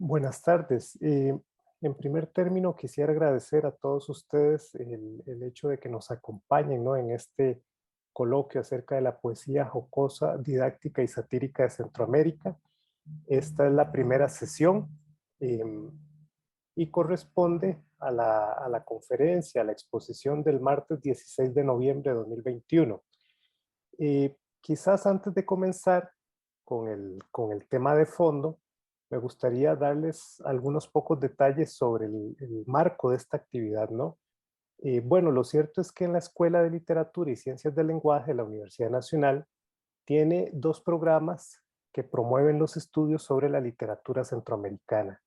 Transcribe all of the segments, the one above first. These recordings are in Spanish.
Buenas tardes. En primer término, quisiera agradecer a todos ustedes el hecho de que nos acompañen, ¿no?, en este coloquio acerca de la poesía jocosa, didáctica y satírica de Centroamérica. Esta es la primera sesión em, y corresponde a la conferencia, a la exposición del martes 16 de noviembre de 2021. Quizás antes de comenzar con el tema de fondo, me gustaría darles algunos pocos detalles sobre el marco de esta actividad, ¿no? Bueno, lo cierto es que en la Escuela de Literatura y Ciencias del Lenguaje de la Universidad Nacional tiene dos programas que promueven los estudios sobre la literatura centroamericana.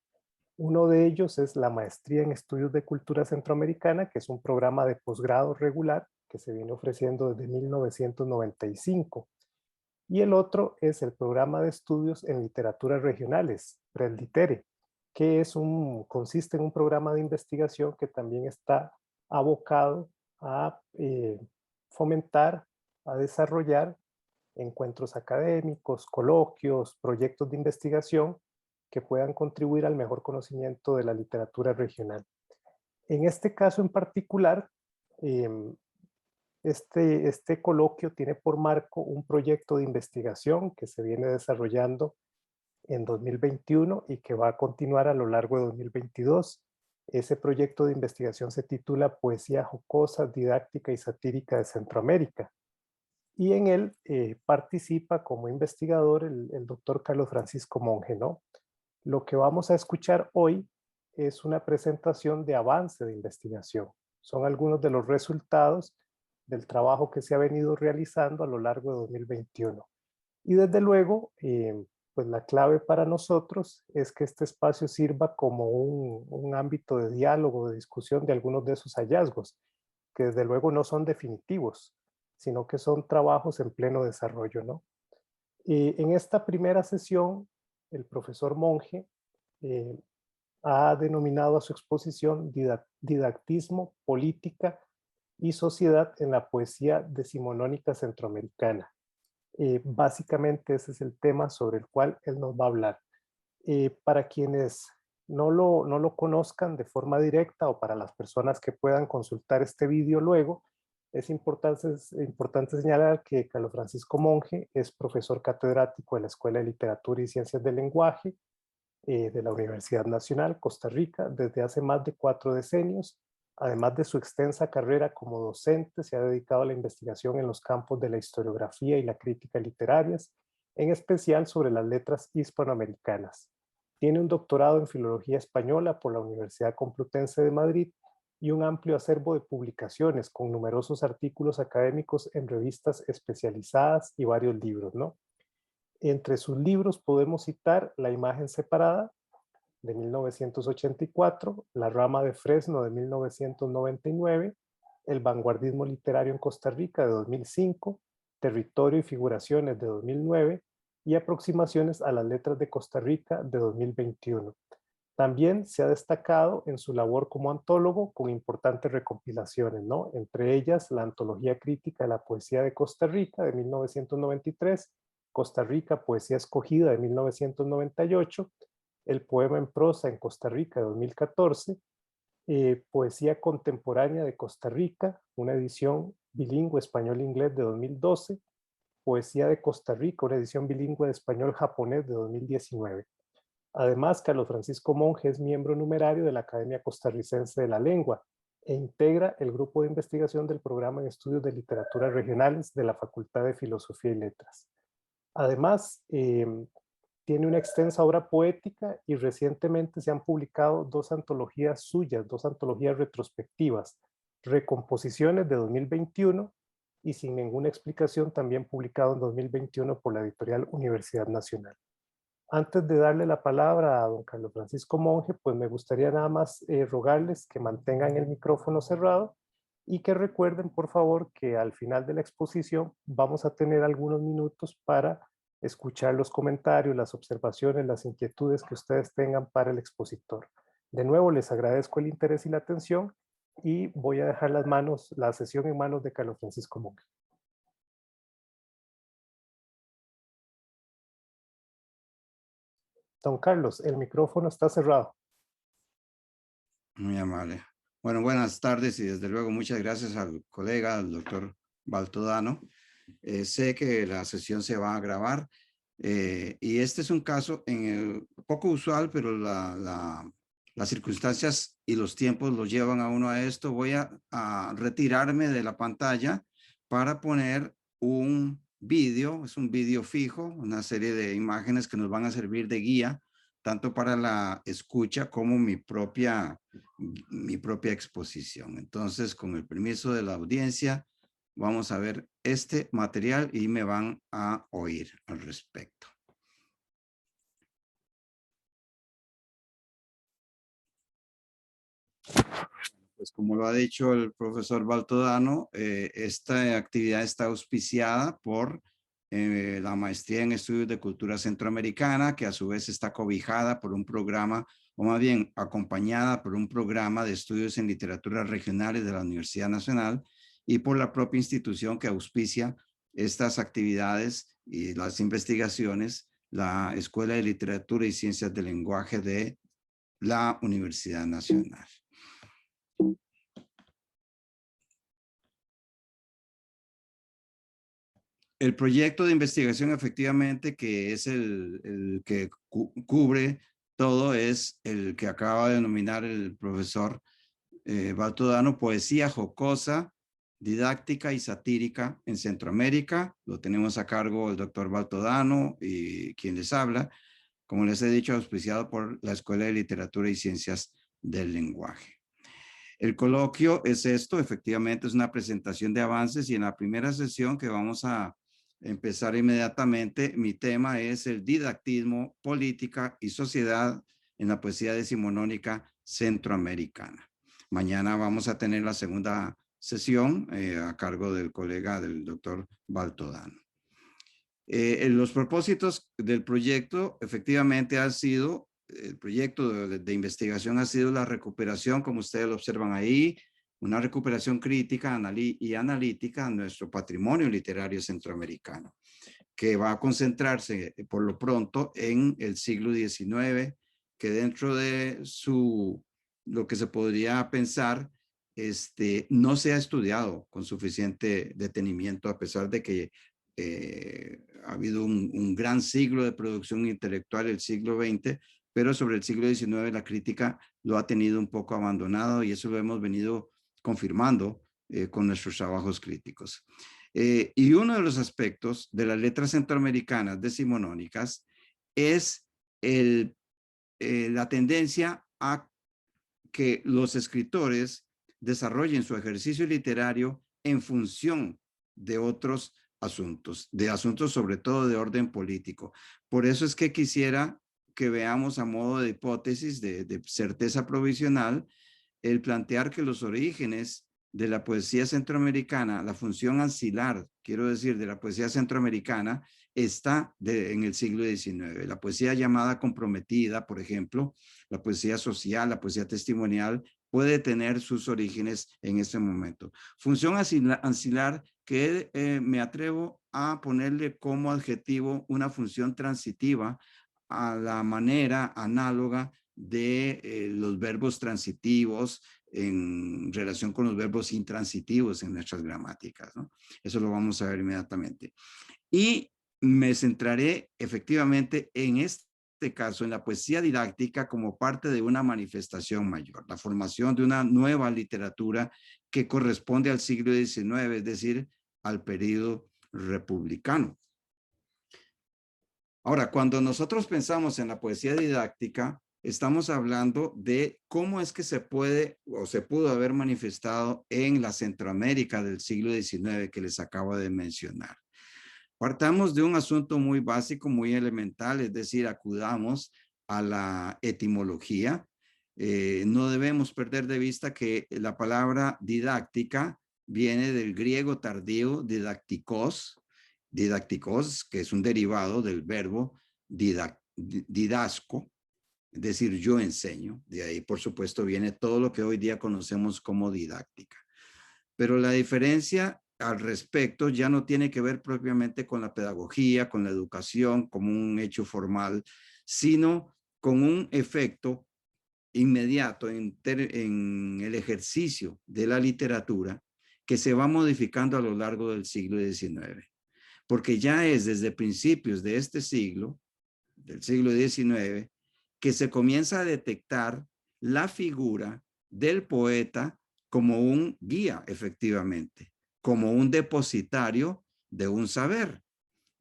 Uno de ellos es la Maestría en Estudios de Cultura Centroamericana, que es un programa de posgrado regular que se viene ofreciendo desde 1995. Y el otro es el programa de estudios en literaturas regionales, PRELITERE, que consiste en un programa de investigación que también está abocado a fomentar, a desarrollar encuentros académicos, coloquios, proyectos de investigación que puedan contribuir al mejor conocimiento de la literatura regional. En este caso en particular, em, este coloquio tiene por marco un proyecto de investigación que se viene desarrollando en 2021 y que va a continuar a lo largo de 2022. Ese proyecto de investigación se titula Poesía jocosa, didáctica y satírica de Centroamérica. Y en él participa como investigador el doctor Carlos Francisco Monge, ¿no? Lo que vamos a escuchar hoy es una presentación de avance de investigación. Son algunos de los resultados del trabajo que se ha venido realizando a lo largo de 2021. Y desde luego, pues la clave para nosotros es que este espacio sirva como un ámbito de diálogo, de discusión de algunos de esos hallazgos, que desde luego no son definitivos, sino que son trabajos en pleno desarrollo, ¿no? En esta primera sesión, el profesor Monge eh, ha denominado a su exposición Didactismo, Política y Sociedad en la Poesía Decimonónica Centroamericana. Básicamente ese es el tema sobre el cual él nos va a hablar. Para quienes no lo conozcan de forma directa o para las personas que puedan consultar este vídeo luego, es importante señalar que Carlos Francisco Monge es profesor catedrático de la Escuela de Literatura y Ciencias del Lenguaje de la Universidad Nacional Costa Rica desde hace más de 4 decenios. Además de su extensa carrera como docente, se ha dedicado a la investigación en los campos de la historiografía y la crítica literarias, en especial sobre las letras hispanoamericanas. Tiene un doctorado en Filología Española por la Universidad Complutense de Madrid y un amplio acervo de publicaciones con numerosos artículos académicos en revistas especializadas y varios libros, ¿no? Entre sus libros podemos citar La imagen separada, de 1984, La rama de Fresno, de 1999, El vanguardismo literario en Costa Rica, de 2005, Territorio y figuraciones, de 2009, y Aproximaciones a las letras de Costa Rica, de 2021. También se ha destacado en su labor como antólogo con importantes recopilaciones, ¿no? Entre ellas la Antología Crítica de la Poesía de Costa Rica de 1993, Costa Rica, Poesía Escogida de 1998, El Poema en Prosa en Costa Rica de 2014, Poesía Contemporánea de Costa Rica, una edición bilingüe español-inglés de 2012, Poesía de Costa Rica, una edición bilingüe de español-japonés de 2019. Además, Carlos Francisco Monge es miembro numerario de la Academia Costarricense de la Lengua e integra el grupo de investigación del programa en estudios de literaturas regionales de la Facultad de Filosofía y Letras. Además, tiene una extensa obra poética y recientemente se han publicado dos antologías suyas, dos antologías retrospectivas, Recomposiciones de 2021 y Sin ninguna explicación, también publicado en 2021 por la editorial Universidad Nacional. Antes de darle la palabra a don Carlos Francisco Monge, pues me gustaría nada más rogarles que mantengan el micrófono cerrado y que recuerden, por favor, que al final de la exposición vamos a tener algunos minutos para escuchar los comentarios, las observaciones, las inquietudes que ustedes tengan para el expositor. De nuevo, les agradezco el interés y la atención y voy a dejar la sesión en manos de Carlos Francisco Monge. Don Carlos, el micrófono está cerrado. Muy amable. Bueno, buenas tardes y desde luego muchas gracias al colega, al doctor Baltodano. Sé que la sesión se va a grabar y este es un caso poco usual, pero las circunstancias y los tiempos lo llevan a uno a esto. Voy a retirarme de la pantalla para poner un vídeo, es un vídeo fijo, una serie de imágenes que nos van a servir de guía, tanto para la escucha como mi propia exposición. Entonces, con el permiso de la audiencia, vamos a ver este material y me van a oír al respecto. Pues como lo ha dicho el profesor Baltodano, esta actividad está auspiciada por la Maestría en Estudios de Cultura Centroamericana, que a su vez está cobijada por un programa, o más bien acompañada por un programa de estudios en literaturas regionales de la Universidad Nacional y por la propia institución que auspicia estas actividades y las investigaciones, la Escuela de Literatura y Ciencias del Lenguaje de la Universidad Nacional. El proyecto de investigación efectivamente que es el que cubre todo es el que acaba de denominar el profesor Baltodano, poesía jocosa, didáctica y satírica en Centroamérica. Lo tenemos a cargo el doctor Baltodano y quien les habla, como les he dicho, auspiciado por la Escuela de Literatura y Ciencias del Lenguaje. El coloquio es esto, efectivamente es una presentación de avances y en la primera sesión que vamos a empezar inmediatamente, mi tema es el didactismo, política y sociedad en la poesía decimonónica centroamericana. Mañana vamos a tener la segunda sesión a cargo del colega del doctor Baltodano. Los propósitos del proyecto efectivamente han sido, el proyecto de investigación ha sido la recuperación, como ustedes lo observan ahí, una recuperación crítica y analítica de nuestro patrimonio literario centroamericano, que va a concentrarse por lo pronto en el siglo XIX, que dentro de lo que se podría pensar, no se ha estudiado con suficiente detenimiento, a pesar de que ha habido un gran siglo de producción intelectual, el siglo XX, pero sobre el siglo XIX la crítica lo ha tenido un poco abandonado y eso lo hemos venido confirmando con nuestros trabajos críticos. Y uno de los aspectos de las letras centroamericanas decimonónicas es la tendencia a que los escritores desarrollen su ejercicio literario en función de otros asuntos, de asuntos sobre todo de orden político. Por eso es que quisiera que veamos a modo de hipótesis, de certeza provisional, el plantear que los orígenes de la poesía centroamericana, la función ancilar, quiero decir, de la poesía centroamericana, está en el siglo XIX. La poesía llamada comprometida, por ejemplo, la poesía social, la poesía testimonial, puede tener sus orígenes en este momento. Función ancilar que me atrevo a ponerle como adjetivo una función transitiva a la manera análoga de los verbos transitivos en relación con los verbos intransitivos en nuestras gramáticas, ¿no? Eso lo vamos a ver inmediatamente. Y me centraré efectivamente en este caso, en la poesía didáctica como parte de una manifestación mayor, la formación de una nueva literatura que corresponde al siglo XIX, es decir, al periodo republicano. Ahora, cuando nosotros pensamos en la poesía didáctica, estamos hablando de cómo es que se puede o se pudo haber manifestado en la Centroamérica del siglo XIX que les acabo de mencionar. Partamos de un asunto muy básico, muy elemental, es decir, acudamos a la etimología. No debemos perder de vista que la palabra didáctica viene del griego tardío didactikos, que es un derivado del verbo didasco, es decir, yo enseño. De ahí, por supuesto, viene todo lo que hoy día conocemos como didáctica. Pero la diferencia al respecto ya no tiene que ver propiamente con la pedagogía, con la educación como un hecho formal, sino con un efecto inmediato en el ejercicio de la literatura que se va modificando a lo largo del siglo XIX. Porque ya es desde principios de este siglo, del siglo XIX, que se comienza a detectar la figura del poeta como un guía, efectivamente, como un depositario de un saber.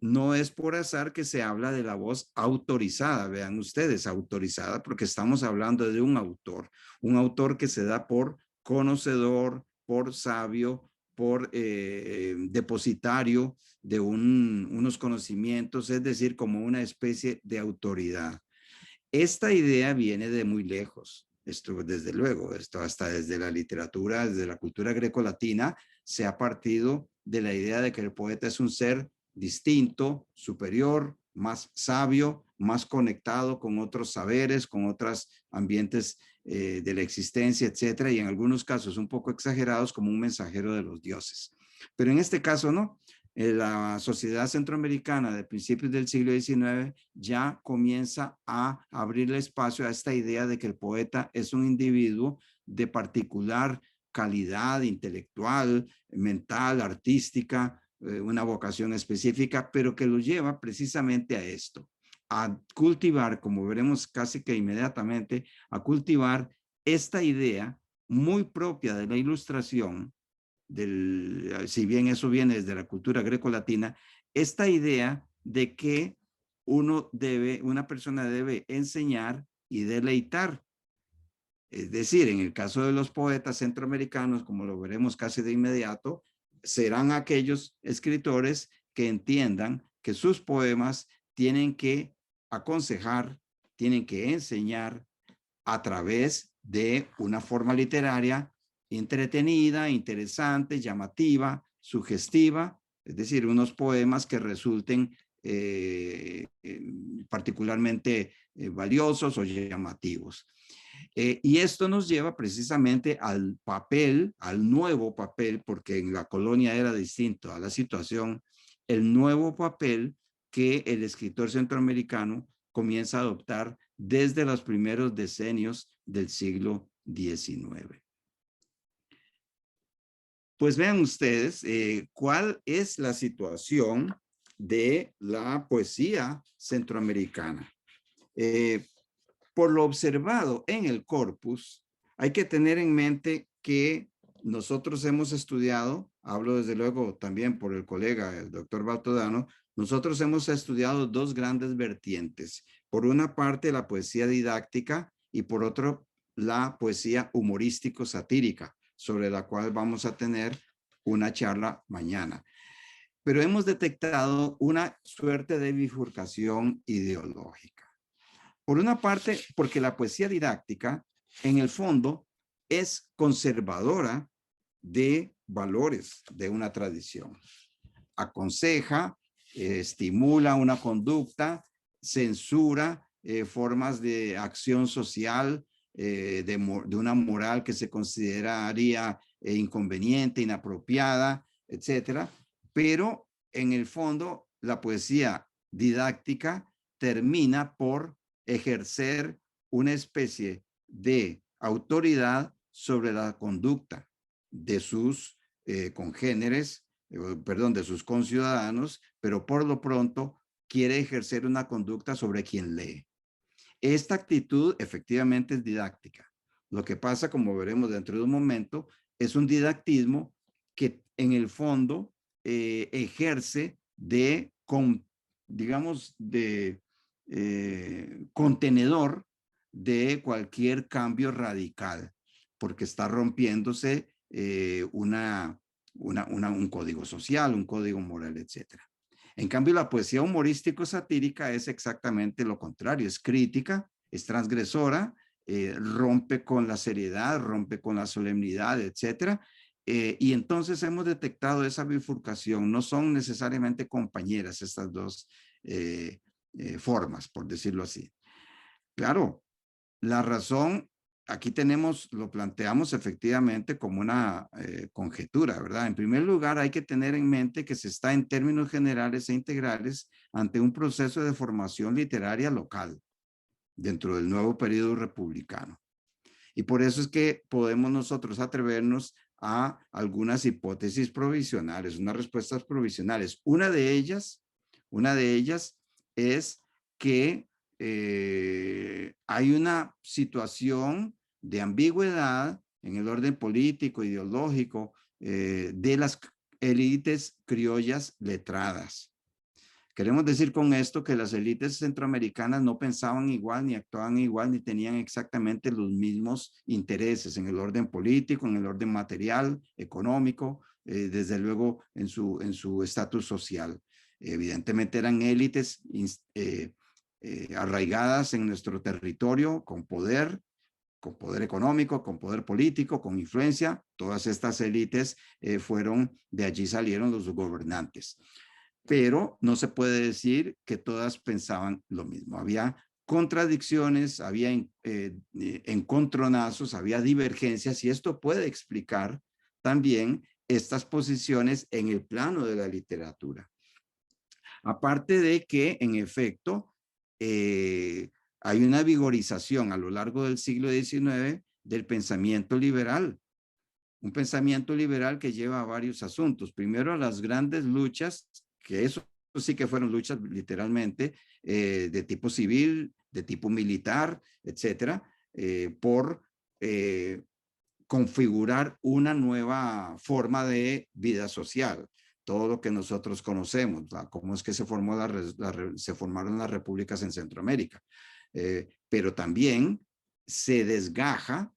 No es por azar que se habla de la voz autorizada, vean ustedes, autorizada, porque estamos hablando de un autor que se da por conocedor, por sabio, por depositario de unos conocimientos, es decir, como una especie de autoridad. Esta idea viene de muy lejos. Esto, desde luego, esto hasta desde la literatura, desde la cultura grecolatina, se ha partido de la idea de que el poeta es un ser distinto, superior, más sabio, más conectado con otros saberes, con otros ambientes de la existencia, etcétera, y en algunos casos un poco exagerados como un mensajero de los dioses. Pero en este caso no. La sociedad centroamericana de principios del siglo XIX ya comienza a abrirle espacio a esta idea de que el poeta es un individuo de particular calidad intelectual, mental, artística, una vocación específica, pero que lo lleva precisamente a esto, a cultivar, como veremos casi que inmediatamente, a cultivar esta idea muy propia de la Ilustración, si bien eso viene desde la cultura grecolatina, esta idea de que una persona debe enseñar y deleitar. Es decir, en el caso de los poetas centroamericanos, como lo veremos casi de inmediato, serán aquellos escritores que entiendan que sus poemas tienen que aconsejar, tienen que enseñar a través de una forma literaria entretenida, interesante, llamativa, sugestiva, es decir, unos poemas que resulten particularmente valiosos o llamativos. Y esto nos lleva precisamente al papel, al nuevo papel, porque en la colonia era distinto a la situación, el nuevo papel que el escritor centroamericano comienza a adoptar desde los primeros decenios del siglo XIX. Pues vean ustedes cuál es la situación de la poesía centroamericana. Por lo observado en el corpus, hay que tener en mente que nosotros hemos estudiado, hablo desde luego también por el colega, el doctor Baltodano, nosotros hemos estudiado dos grandes vertientes. Por una parte, la poesía didáctica y por otro, la poesía humorístico-satírica, sobre la cual vamos a tener una charla mañana. Pero hemos detectado una suerte de bifurcación ideológica. Por una parte, porque la poesía didáctica, en el fondo, es conservadora de valores de una tradición. Aconseja, estimula una conducta, censura formas de acción social, de una moral que se consideraría inconveniente, inapropiada, etcétera. Pero en el fondo, la poesía didáctica termina por ejercer una especie de autoridad sobre la conducta de sus congéneres, perdón, de sus conciudadanos, pero por lo pronto quiere ejercer una conducta sobre quien lee. Esta actitud efectivamente es didáctica. Lo que pasa, como veremos dentro de un momento, es un didactismo que en el fondo ejerce de, digamos, de contenedor de cualquier cambio radical, porque está rompiéndose un código social, un código moral, etcétera. En cambio, la poesía humorístico-satírica es exactamente lo contrario, es crítica, es transgresora, rompe con la seriedad, rompe con la solemnidad, etcétera. Y entonces hemos detectado esa bifurcación, no son necesariamente compañeras estas dos formas, por decirlo así. Claro, la razón, aquí lo planteamos efectivamente como una conjetura, ¿verdad? En primer lugar, hay que tener en mente que se está en términos generales e integrales ante un proceso de formación literaria local. dentro del nuevo periodo republicano. Y por eso es que podemos nosotros atrevernos a algunas hipótesis provisionales, unas respuestas provisionales. Una de ellas es que hay una situación de ambigüedad en el orden político, ideológico, de las élites criollas letradas. Queremos decir con esto que las élites centroamericanas no pensaban igual, ni actuaban igual, ni tenían exactamente los mismos intereses en el orden político, en el orden material, económico, desde luego en su estatus social. Evidentemente eran élites arraigadas en nuestro territorio, con poder económico, con poder político, con influencia. Todas estas élites de allí salieron los gobernantes. Pero no se puede decir que todas pensaban lo mismo. Había contradicciones, había encontronazos, había divergencias, y esto puede explicar también estas posiciones en el plano de la literatura. Aparte de que, en efecto, hay una vigorización a lo largo del siglo XIX del pensamiento liberal. Un pensamiento liberal que lleva a varios asuntos. Primero, a las grandes luchas, que eso sí que fueron luchas literalmente de tipo civil, de tipo militar, etcétera, por configurar una nueva forma de vida social. Todo lo que nosotros conocemos, cómo es que se formaron las repúblicas en Centroamérica. Pero también se desgaja,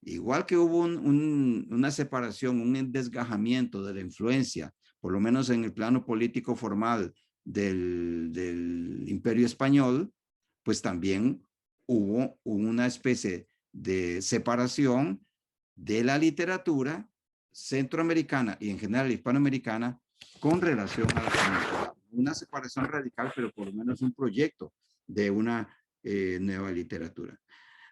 igual que hubo una separación, un desgajamiento de la influencia, por lo menos en el plano político formal del Imperio Español, pues también hubo una especie de separación de la literatura centroamericana y en general hispanoamericana con relación a la comunidad. Una separación radical, pero por lo menos un proyecto de una nueva literatura.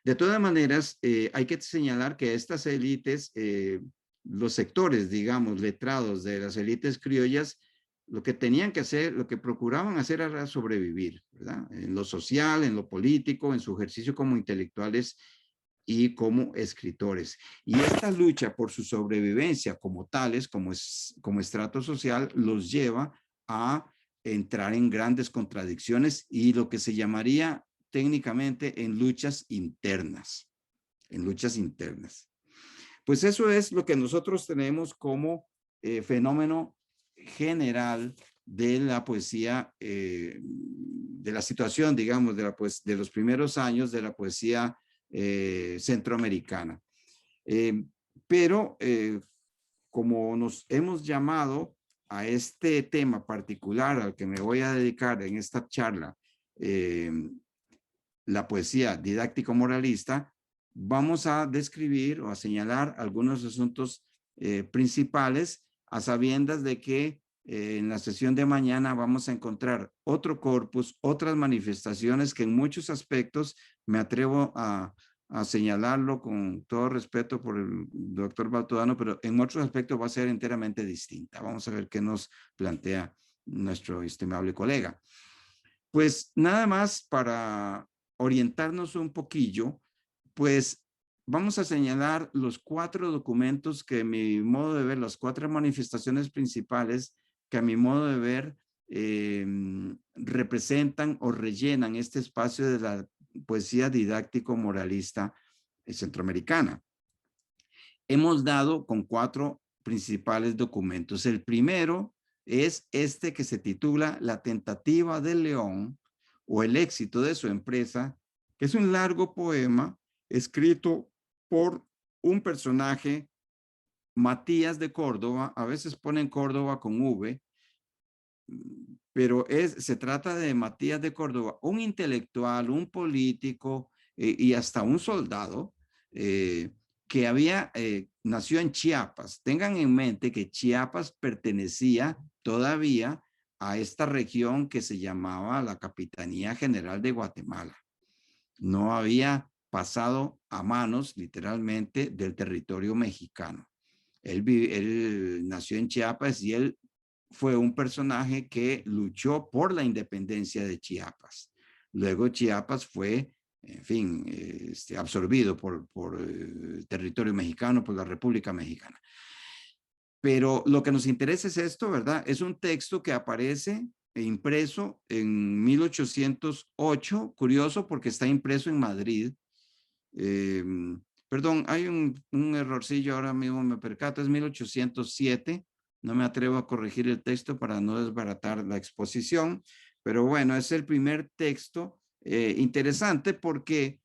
De todas maneras, hay que señalar que estas élites, los sectores, digamos, letrados de las élites criollas, lo que tenían que hacer, lo que procuraban hacer era sobrevivir, ¿verdad? En lo social, en lo político, en su ejercicio como intelectuales y como escritores. Y esta lucha por su sobrevivencia como tales, como estrato social, los lleva a entrar en grandes contradicciones y lo que se llamaría técnicamente en luchas internas, Pues eso es lo que nosotros tenemos como fenómeno general de la poesía, de la situación, digamos, de los primeros años de la poesía centroamericana. Pero como nos hemos llamado a este tema particular al que me voy a dedicar en esta charla, la poesía didáctico-moralista, vamos a describir o a señalar algunos asuntos principales, a sabiendas de que en la sesión de mañana vamos a encontrar otro corpus, otras manifestaciones que en muchos aspectos me atrevo a señalarlo con todo respeto por el doctor Baltodano, pero en otros aspectos va a ser enteramente distinta. Vamos a ver qué nos plantea nuestro estimable colega. Pues nada más para orientarnos un poquillo, pues vamos a señalar los 4 documentos que a mi modo de ver, las 4 manifestaciones principales que a mi modo de ver representan o rellenan este espacio de la poesía didáctico-moralista centroamericana. Hemos dado con 4 principales documentos. El primero es este que se titula La tentativa del león o el éxito de su empresa, que es un largo poema escrito por un personaje, Matías de Córdoba. A veces ponen Córdoba con V, pero se trata de Matías de Córdoba, un intelectual, un político y hasta un soldado que nació en Chiapas. Tengan en mente que Chiapas pertenecía todavía a esta región que se llamaba la Capitanía General de Guatemala. No había pasado a manos, literalmente, del territorio mexicano. Él nació en Chiapas y él fue un personaje que luchó por la independencia de Chiapas. Luego Chiapas fue en fin, absorbido por el territorio mexicano, por la República Mexicana. Pero lo que nos interesa es esto, ¿verdad? Es un texto que aparece impreso en 1808, curioso porque está impreso en Madrid. Eh, Perdón, hay un errorcillo ahora mismo, me percato, es 1807. No me atrevo a corregir el texto para no desbaratar la exposición, pero bueno, es el primer texto interesante porque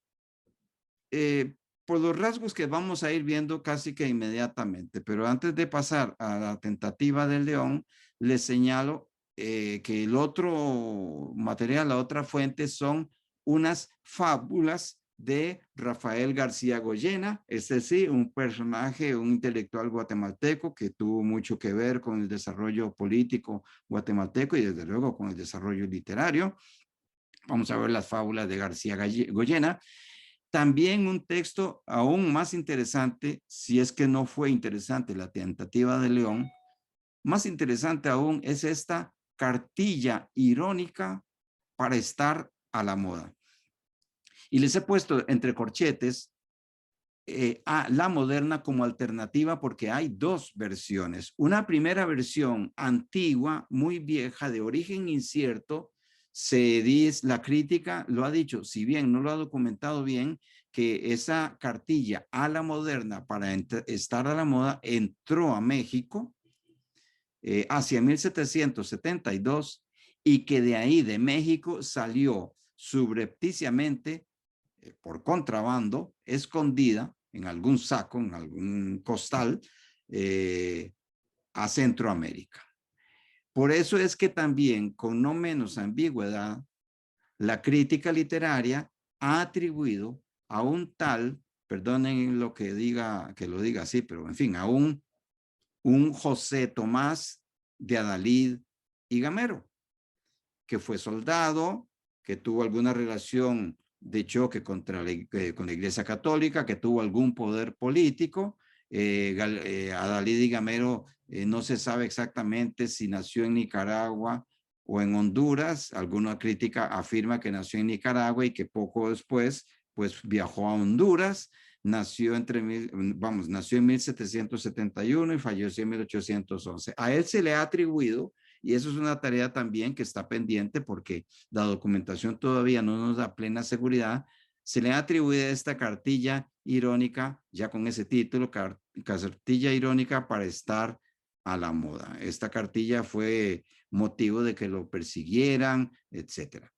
por los rasgos que vamos a ir viendo casi que inmediatamente, pero antes de pasar a la tentativa del León, les señalo que el otro material, la otra fuente son unas fábulas de Rafael García Goyena, es decir, un personaje, un intelectual guatemalteco que tuvo mucho que ver con el desarrollo político guatemalteco y desde luego con el desarrollo literario. Vamos a ver las fábulas de García Goyena. También un texto aún más interesante, si es que no fue interesante la tentativa de León, más interesante aún es esta cartilla irónica para estar a la moda. Y les he puesto entre corchetes a la moderna como alternativa porque hay dos versiones. Una primera versión antigua, muy vieja, de origen incierto. Se dice, la crítica lo ha dicho, si bien no lo ha documentado bien, que esa cartilla a la moderna para estar a la moda entró a México hacia 1772 y que de ahí de México salió subrepticiamente por contrabando, escondida en algún saco, en algún costal, a Centroamérica. Por eso es que también, con no menos ambigüedad, la crítica literaria ha atribuido a un tal, perdonen lo que diga, que lo diga así, pero en fin, a un José Tomás de Adalid y Gamero, que fue soldado, que tuvo alguna relación de choque contra con la Iglesia Católica, que tuvo algún poder político. Adalid y Gamero no se sabe exactamente si nació en Nicaragua o en Honduras. Alguna crítica afirma que nació en Nicaragua y que poco después pues viajó a Honduras. Nació nació en 1771 y falleció en 1811. A él se le ha atribuido, y eso es una tarea también que está pendiente porque la documentación todavía no nos da plena seguridad, se le ha atribuido esta cartilla irónica, ya con ese título, cartilla irónica para estar a la moda. Esta cartilla fue motivo de que lo persiguieran, etcétera.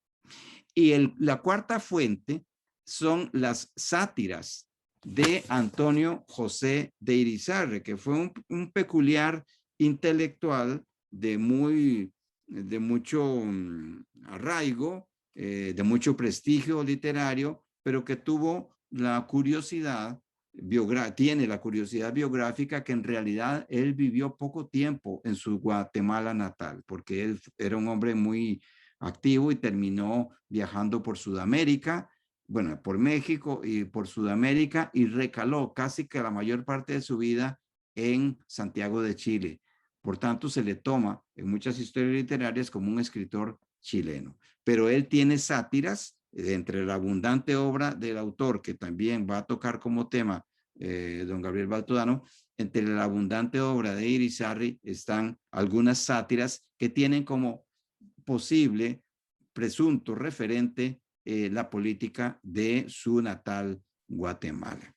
Y la cuarta fuente son las sátiras de Antonio José de Irizarry, que fue un peculiar intelectual de mucho arraigo, de mucho prestigio literario, pero que tuvo la curiosidad, tiene la curiosidad biográfica que en realidad él vivió poco tiempo en su Guatemala natal, porque él era un hombre muy activo y terminó viajando por Sudamérica, bueno, por México y por Sudamérica, y recaló casi que la mayor parte de su vida en Santiago de Chile. Por tanto, se le toma en muchas historias literarias como un escritor chileno. Pero él tiene sátiras entre la abundante obra del autor, que también va a tocar como tema don Gabriel Baltodano. Entre la abundante obra de Irizarry están algunas sátiras que tienen como posible, presunto referente la política de su natal Guatemala.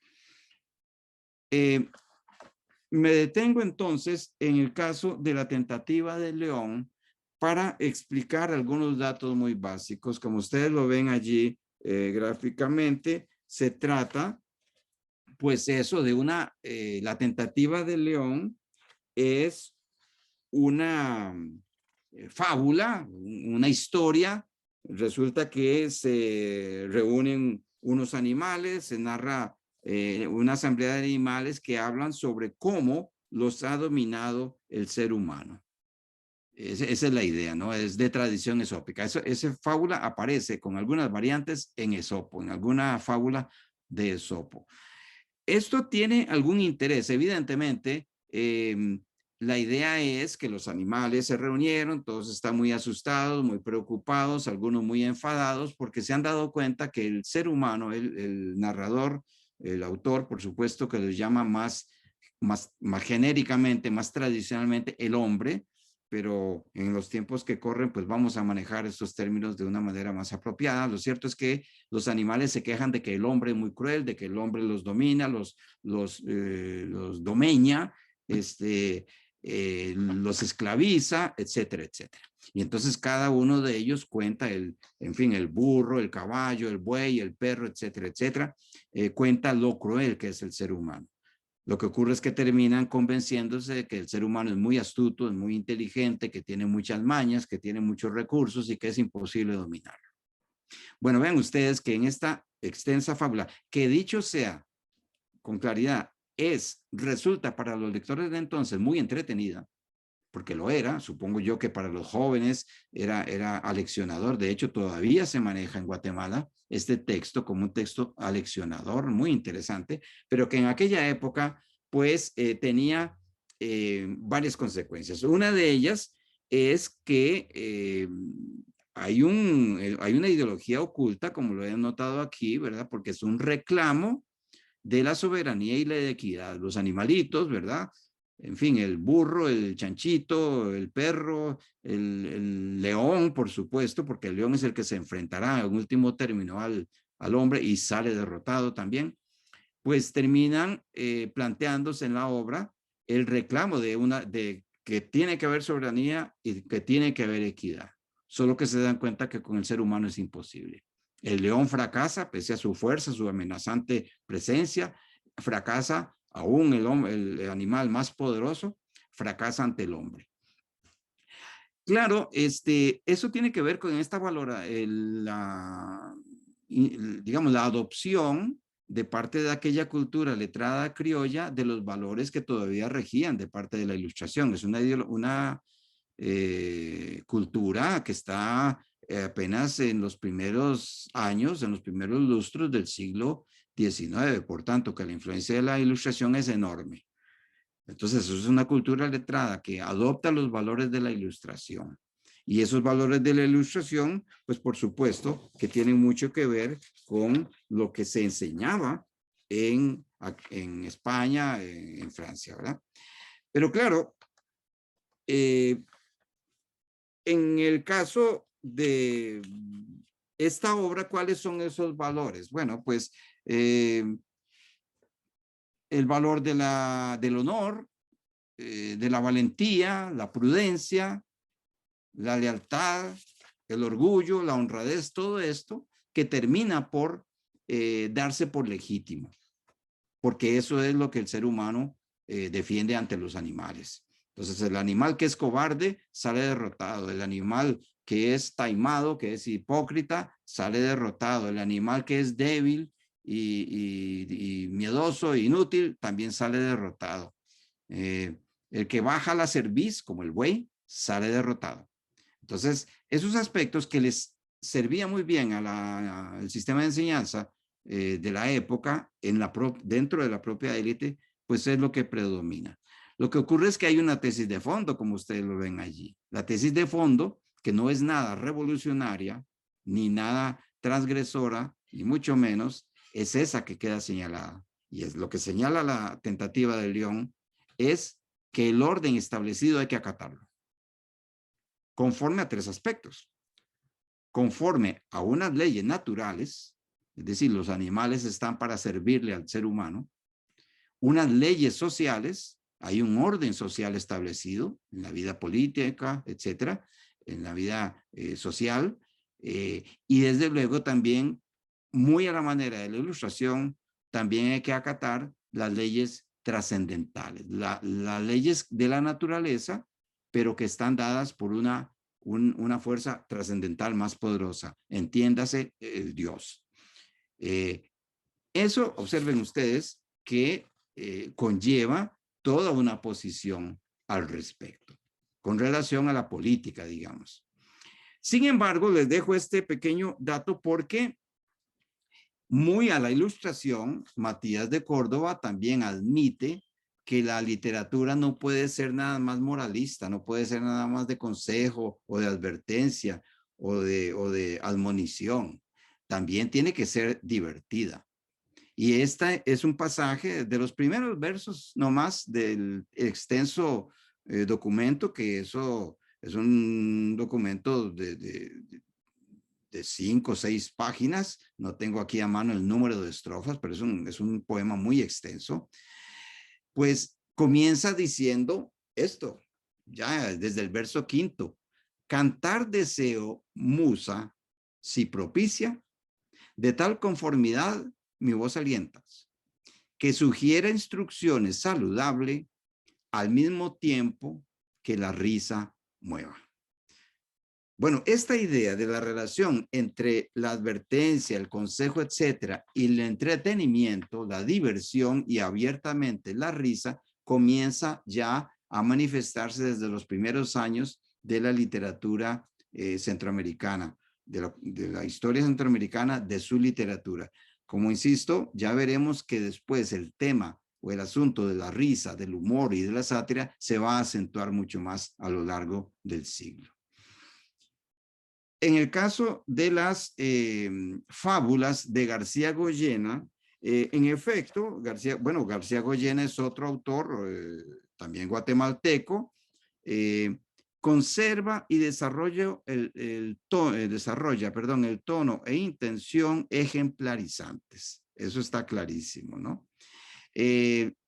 Me detengo entonces en el caso de la tentativa de León para explicar algunos datos muy básicos. Como ustedes lo ven allí gráficamente, se trata, pues eso, de la tentativa de León es una fábula, una historia. Resulta que se reúnen unos animales, se narra una asamblea de animales que hablan sobre cómo los ha dominado el ser humano. Esa es la idea, ¿no? Es de tradición esópica. Esa fábula aparece con algunas variantes en Esopo, en alguna fábula de Esopo. Esto tiene algún interés, evidentemente. la idea es que los animales se reunieron, todos están muy asustados, muy preocupados, algunos muy enfadados, porque se han dado cuenta que el ser humano, el narrador, el autor, por supuesto, que los llama más genéricamente, más tradicionalmente, el hombre, pero en los tiempos que corren, pues vamos a manejar estos términos de una manera más apropiada. Lo cierto es que los animales se quejan de que el hombre es muy cruel, de que el hombre los domina, los domeña, los esclaviza, etcétera, etcétera. Y entonces cada uno de ellos cuenta, en fin, el burro, el caballo, el buey, el perro, etcétera, etcétera, cuenta lo cruel que es el ser humano. Lo que ocurre es que terminan convenciéndose de que el ser humano es muy astuto, es muy inteligente, que tiene muchas mañas, que tiene muchos recursos y que es imposible dominarlo. Bueno, vean ustedes que en esta extensa fábula, que dicho sea con claridad, resulta para los lectores de entonces muy entretenida, porque lo era, supongo yo que para los jóvenes era aleccionador. De hecho, todavía se maneja en Guatemala este texto como un texto aleccionador, muy interesante, pero que en aquella época pues tenía varias consecuencias. Una de ellas es que hay una ideología oculta, como lo he notado aquí, ¿verdad? Porque es un reclamo de la soberanía y la equidad. Los animalitos, ¿verdad? En fin, el burro, el chanchito, el perro, el león, por supuesto, porque el león es el que se enfrentará en último término al hombre y sale derrotado también, pues terminan planteándose en la obra el reclamo de que tiene que haber soberanía y que tiene que haber equidad. Solo que se dan cuenta que con el ser humano es imposible. El león fracasa, pese a su fuerza, su amenazante presencia, fracasa aún el animal más poderoso, fracasa ante el hombre. Claro, eso tiene que ver con esta digamos, la adopción de parte de aquella cultura letrada criolla de los valores que todavía regían de parte de la Ilustración. Es una cultura que está apenas en los primeros años, en los primeros lustros del siglo XIX. Por tanto, que la influencia de la Ilustración es enorme. Entonces, eso es una cultura letrada que adopta los valores de la Ilustración. Y esos valores de la Ilustración, pues por supuesto que tienen mucho que ver con lo que se enseñaba en España, en Francia, ¿verdad? Pero claro, en el caso de esta obra, ¿cuáles son esos valores? Bueno, pues el valor del honor, de la valentía, la prudencia, la lealtad, el orgullo, la honradez, todo esto que termina por darse por legítimo, porque eso es lo que el ser humano defiende ante los animales. Entonces, el animal que es cobarde sale derrotado, el animal que es taimado, que es hipócrita, sale derrotado, el animal que es débil y miedoso e inútil también sale derrotado. El que baja la cerviz, como el buey, sale derrotado. Entonces, esos aspectos que les servía muy bien al sistema de enseñanza de la época dentro de la propia élite, pues es lo que predomina. Lo que ocurre es que hay una tesis de fondo, como ustedes lo ven allí. La tesis de fondo, que no es nada revolucionaria, ni nada transgresora, ni mucho menos, es esa que queda señalada. Y es lo que señala la tentativa de León, es que el orden establecido hay que acatarlo. Conforme a tres aspectos. Conforme a unas leyes naturales, es decir, los animales están para servirle al ser humano. Unas leyes sociales, hay un orden social establecido en la vida política, etcétera, en la vida social, y desde luego también, muy a la manera de la Ilustración, también hay que acatar las leyes trascendentales, las leyes de la naturaleza, pero que están dadas por una fuerza trascendental más poderosa, entiéndase el Dios. Eso, observen ustedes, que conlleva toda una posición al respecto, con relación a la política, digamos. Sin embargo, les dejo este pequeño dato porque muy a la Ilustración, Matías de Córdoba también admite que la literatura no puede ser nada más moralista, no puede ser nada más de consejo o de advertencia o de admonición. También tiene que ser divertida. Y este es un pasaje de los primeros versos nomás del extenso documento, que eso es un documento de 5 o 6 páginas. No tengo aquí a mano el número de estrofas, pero es un poema muy extenso. Pues comienza diciendo esto, ya desde el verso 5. Cantar deseo, musa, si propicia, de tal conformidad mi voz alientas, que sugiera instrucciones saludables al mismo tiempo que la risa mueva. Bueno, esta idea de la relación entre la advertencia, el consejo, etcétera, y el entretenimiento, la diversión y abiertamente la risa, comienza ya a manifestarse desde los primeros años de la literatura centroamericana, de la historia centroamericana, de su literatura. Como insisto, ya veremos que después el tema o el asunto de la risa, del humor y de la sátira se va a acentuar mucho más a lo largo del siglo. En el caso de las fábulas de García Goyena, en efecto, García Goyena es otro autor, también guatemalteco, conserva y desarrolla el tono e intención ejemplarizantes. Eso está clarísimo, ¿no?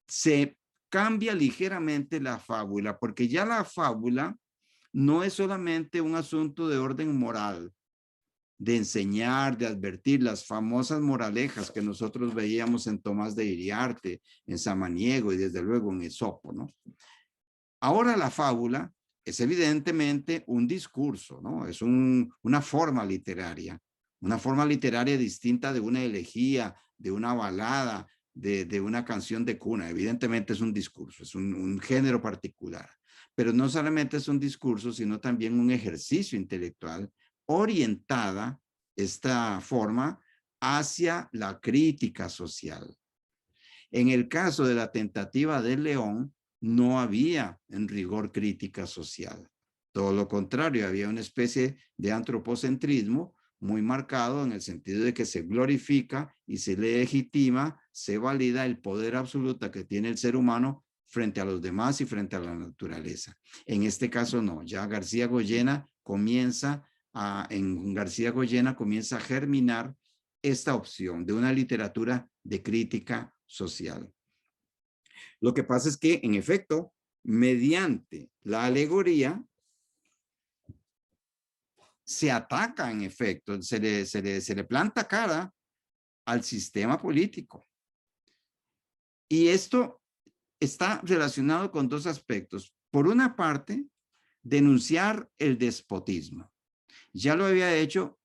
Se cambia ligeramente la fábula, porque ya la fábula no es solamente un asunto de orden moral, de enseñar, de advertir, las famosas moralejas que nosotros veíamos en Tomás de Iriarte, en Samaniego y desde luego en Esopo, ¿no? Ahora la fábula es evidentemente un discurso, ¿no? Es una forma literaria distinta de una elegía, de una balada, de una canción de cuna. Evidentemente es un discurso, es un género particular. Pero no solamente es un discurso, sino también un ejercicio intelectual orientada esta forma hacia la crítica social. En el caso de la tentativa de León, no había en rigor crítica social. Todo lo contrario, había una especie de antropocentrismo muy marcado en el sentido de que se glorifica y se legitima, se valida el poder absoluto que tiene el ser humano frente a los demás y frente a la naturaleza. En este caso no, ya García Goyena comienza a germinar esta opción de una literatura de crítica social. Lo que pasa es que, en efecto, mediante la alegoría, se ataca, en efecto, se le planta cara al sistema político. Y esto está relacionado con dos aspectos. Por una parte, denunciar el despotismo. Ya lo había hecho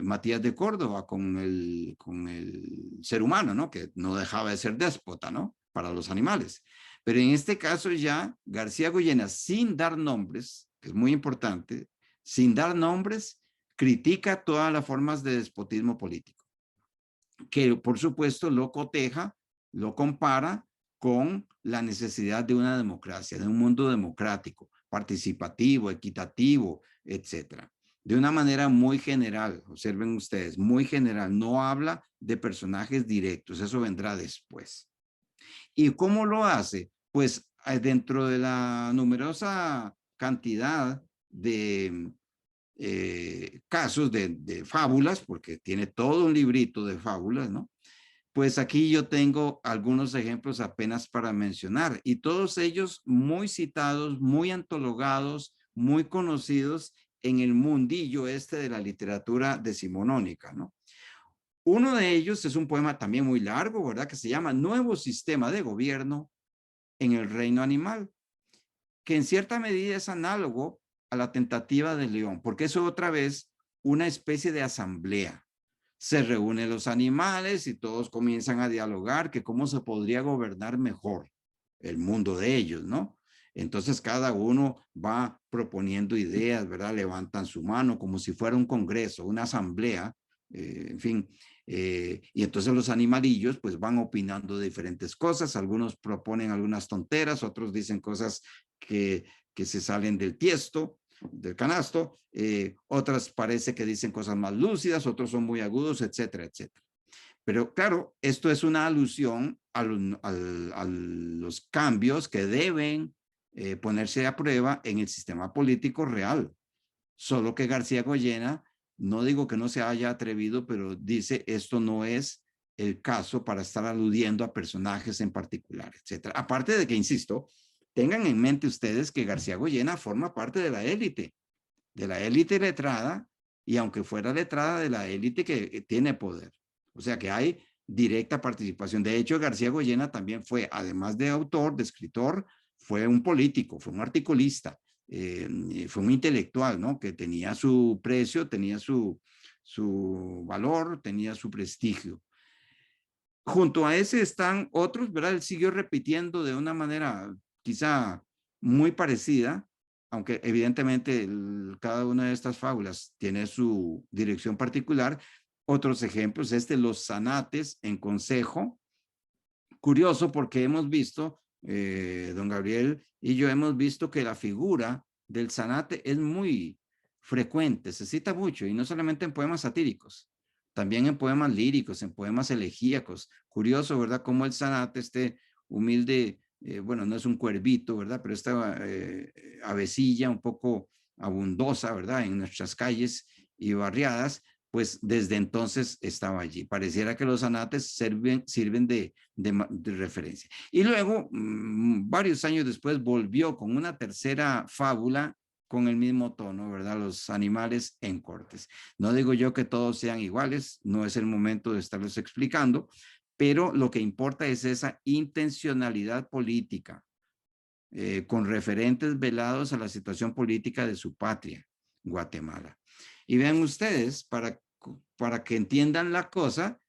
Matías de Córdoba con el ser humano, ¿no? Que no dejaba de ser déspota, ¿no? Para los animales. Pero en este caso ya García Goyena, sin dar nombres, que es muy importante, sin dar nombres, critica todas las formas de despotismo político, que por supuesto lo coteja, lo compara con la necesidad de una democracia, de un mundo democrático, participativo, equitativo, etcétera. De una manera muy general, observen ustedes, muy general, no habla de personajes directos, eso vendrá después. ¿Y cómo lo hace? Pues dentro de la numerosa cantidad de casos de fábulas, porque tiene todo un librito de fábulas, ¿no? Pues aquí yo tengo algunos ejemplos apenas para mencionar, y todos ellos muy citados, muy antologados, muy conocidos en el mundillo este de la literatura decimonónica, ¿no? Uno de ellos es un poema también muy largo, ¿verdad? Que se llama Nuevo Sistema de Gobierno en el Reino Animal, que en cierta medida es análogo a la tentativa de León, porque es otra vez una especie de asamblea. Se reúnen los animales y todos comienzan a dialogar que cómo se podría gobernar mejor el mundo de ellos, ¿no? Entonces cada uno va proponiendo ideas, ¿verdad? Levantan su mano como si fuera un congreso, una asamblea, en fin. Y entonces los animalillos pues van opinando de diferentes cosas, algunos proponen algunas tonteras, otros dicen cosas que se salen del tiesto, del canasto, otras parece que dicen cosas más lúcidas, otros son muy agudos, etcétera, etcétera. Pero claro, esto es una alusión a los cambios que deben ponerse a prueba en el sistema político real. Solo que García Goyena, no digo que no se haya atrevido, pero dice esto no es el caso para estar aludiendo a personajes en particular, etcétera. Aparte de que, insisto, tengan en mente ustedes que García Goyena forma parte de la élite letrada, y aunque fuera letrada, de la élite que tiene poder. O sea que hay directa participación. De hecho, García Goyena también fue, además de autor, de escritor, fue un político, fue un articulista, fue un intelectual, ¿no? Que tenía su precio, tenía su valor, tenía su prestigio. Junto a ese están otros, ¿verdad? Él siguió repitiendo de una manera quizá muy parecida, aunque evidentemente cada una de estas fábulas tiene su dirección particular. Otros ejemplos, los zanates en consejo. Curioso porque hemos visto, don Gabriel y yo hemos visto que la figura del zanate es muy frecuente, se cita mucho, y no solamente en poemas satíricos, también en poemas líricos, en poemas elegíacos. Curioso, ¿verdad? Cómo el zanate, este humilde, bueno, no es un cuervito, ¿verdad? Pero esta avecilla un poco abundosa, ¿verdad? En nuestras calles y barriadas, pues desde entonces estaba allí. Pareciera que los zanates sirven de referencia. Y luego, varios años después, volvió con una tercera fábula con el mismo tono, ¿verdad? Los animales en cortes. No digo yo que todos sean iguales, no es el momento de estarlos explicando, pero lo que importa es esa intencionalidad política, con referentes velados a la situación política de su patria, Guatemala. Y vean ustedes, para que entiendan la cosa,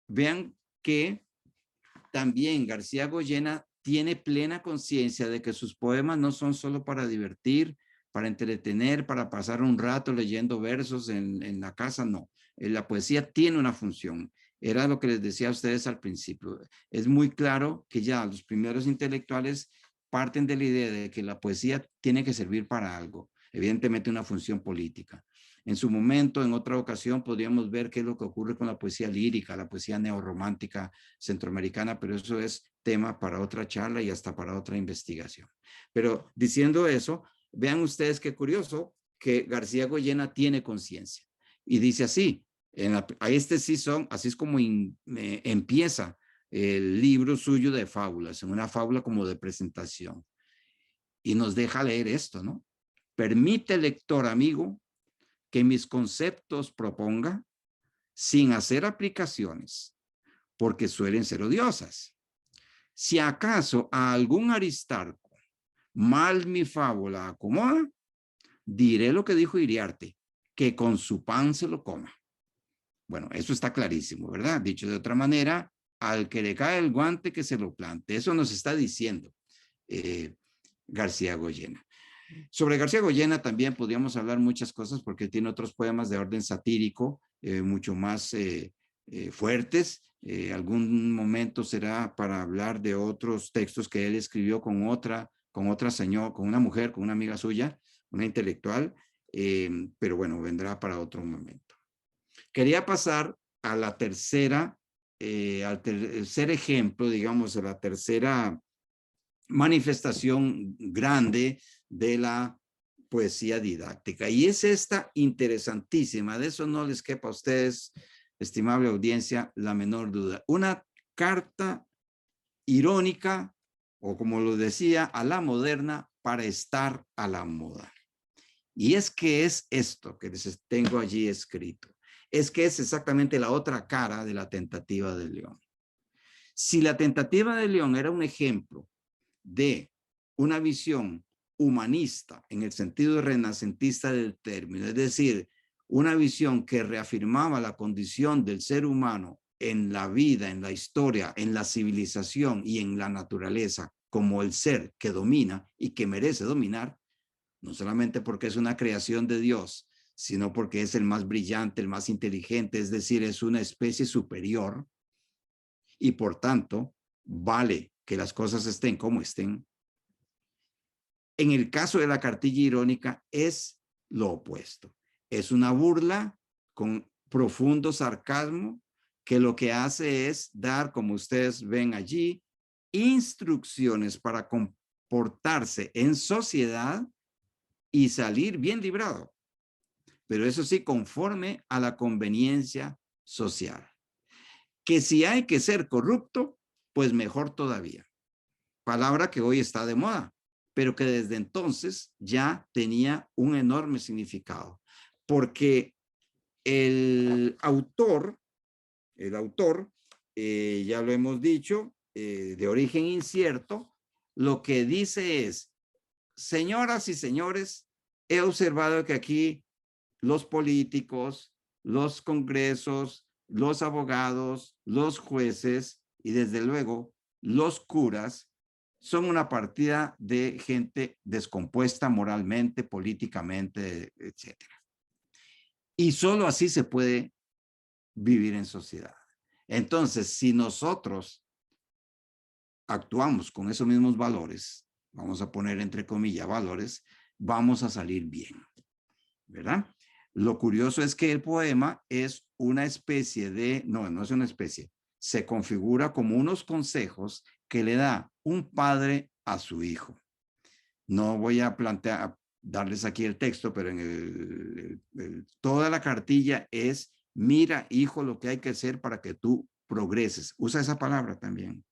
vean que también García Goyena tiene plena conciencia de que sus poemas no son solo para divertir, para entretener, para pasar un rato leyendo versos en la casa, no. La poesía tiene una función. Era lo que les decía a ustedes al principio. Es muy claro que ya los primeros intelectuales parten de la idea de que la poesía tiene que servir para algo, evidentemente una función política. En su momento, en otra ocasión, podríamos ver qué es lo que ocurre con la poesía lírica, la poesía neorromántica centroamericana, pero eso es tema para otra charla y hasta para otra investigación. Pero diciendo eso, vean ustedes qué curioso que García Goyena tiene conciencia. Y dice así, así es como empieza el libro suyo de fábulas, en una fábula como de presentación. Y nos deja leer esto, ¿no? Permite, lector amigo, que mis conceptos proponga sin hacer aplicaciones, porque suelen ser odiosas. Si acaso a algún Aristarco mal mi fábula acomoda, diré lo que dijo Iriarte, que con su pan se lo coma. Bueno, eso está clarísimo, ¿verdad? Dicho de otra manera, al que le cae el guante que se lo plante. Eso nos está diciendo García Goyena. Sobre García Goyena también podríamos hablar muchas cosas porque tiene otros poemas de orden satírico, mucho más fuertes. Algún momento será para hablar de otros textos que él escribió con otra señora, con una mujer, con una amiga suya, una intelectual, pero bueno, vendrá para otro momento. Quería pasar a la tercera, al tercer ejemplo, digamos, a la tercera manifestación grande de la poesía didáctica. Y es esta interesantísima, de eso no les quepa a ustedes, estimable audiencia, la menor duda. Una carta irónica, o como lo decía, a la moderna para estar a la moda. Y es que es esto que les tengo allí escrito. Es que es exactamente la otra cara de la tentativa de León. Si la tentativa de León era un ejemplo de una visión humanista en el sentido renacentista del término, es decir, una visión que reafirmaba la condición del ser humano en la vida, en la historia, en la civilización y en la naturaleza como el ser que domina y que merece dominar, no solamente porque es una creación de Dios, sino porque es el más brillante, el más inteligente, es decir, es una especie superior y por tanto vale que las cosas estén como estén. En el caso de la cartilla irónica es lo opuesto. Es una burla con profundo sarcasmo que lo que hace es dar, como ustedes ven allí, instrucciones para comportarse en sociedad y salir bien librado. Pero eso sí, conforme a la conveniencia social. Que si hay que ser corrupto, pues mejor todavía. Palabra que hoy está de moda, pero que desde entonces ya tenía un enorme significado, porque el autor, ya lo hemos dicho, de origen incierto, lo que dice es, señoras y señores, he observado que aquí los políticos, los congresos, los abogados, los jueces y desde luego los curas son una partida de gente descompuesta moralmente, políticamente, etcétera. Y solo así se puede vivir en sociedad. Entonces, si nosotros actuamos con esos mismos valores, vamos a poner entre comillas valores, vamos a salir bien, ¿verdad? Lo curioso es que el poema es una especie de, no es una especie, se configura como unos consejos que le da un padre a su hijo. No voy a darles aquí el texto, pero en toda la cartilla es, mira, hijo, lo que hay que hacer para que tú progreses. Usa esa palabra también.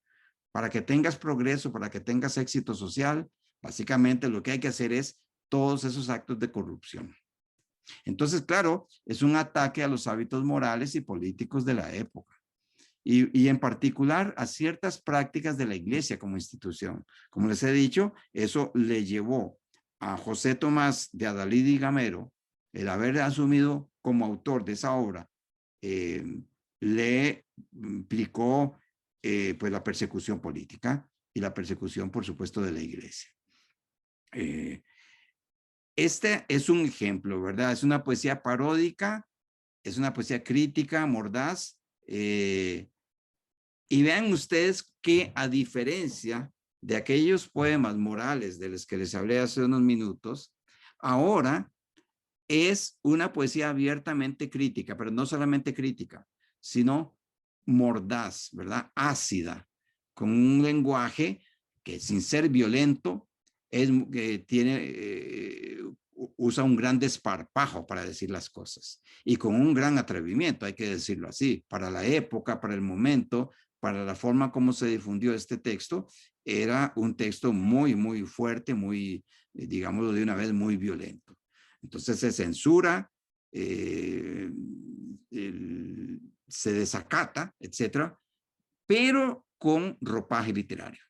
Para que tengas progreso, para que tengas éxito social, básicamente lo que hay que hacer es todos esos actos de corrupción. Entonces, claro, es un ataque a los hábitos morales y políticos de la época. Y en particular a ciertas prácticas de la iglesia como institución. Como les he dicho, eso le llevó a José Tomás de Adalid y Gamero, el haber asumido como autor de esa obra, le implicó pues la persecución política y la persecución, por supuesto, de la iglesia. Este es un ejemplo, ¿verdad? Es una poesía paródica, es una poesía crítica, mordaz, y vean ustedes que a diferencia de aquellos poemas morales de los que les hablé hace unos minutos, ahora es una poesía abiertamente crítica, pero no solamente crítica, sino mordaz, ¿verdad? Ácida, con un lenguaje que sin ser violento usa un gran desparpajo para decir las cosas y con un gran atrevimiento, hay que decirlo así, para la época, para el momento, para la forma como se difundió este texto, era un texto muy, muy fuerte, muy, digámoslo de una vez, muy violento. Entonces se censura, se desacata, etcétera, pero con ropaje literario.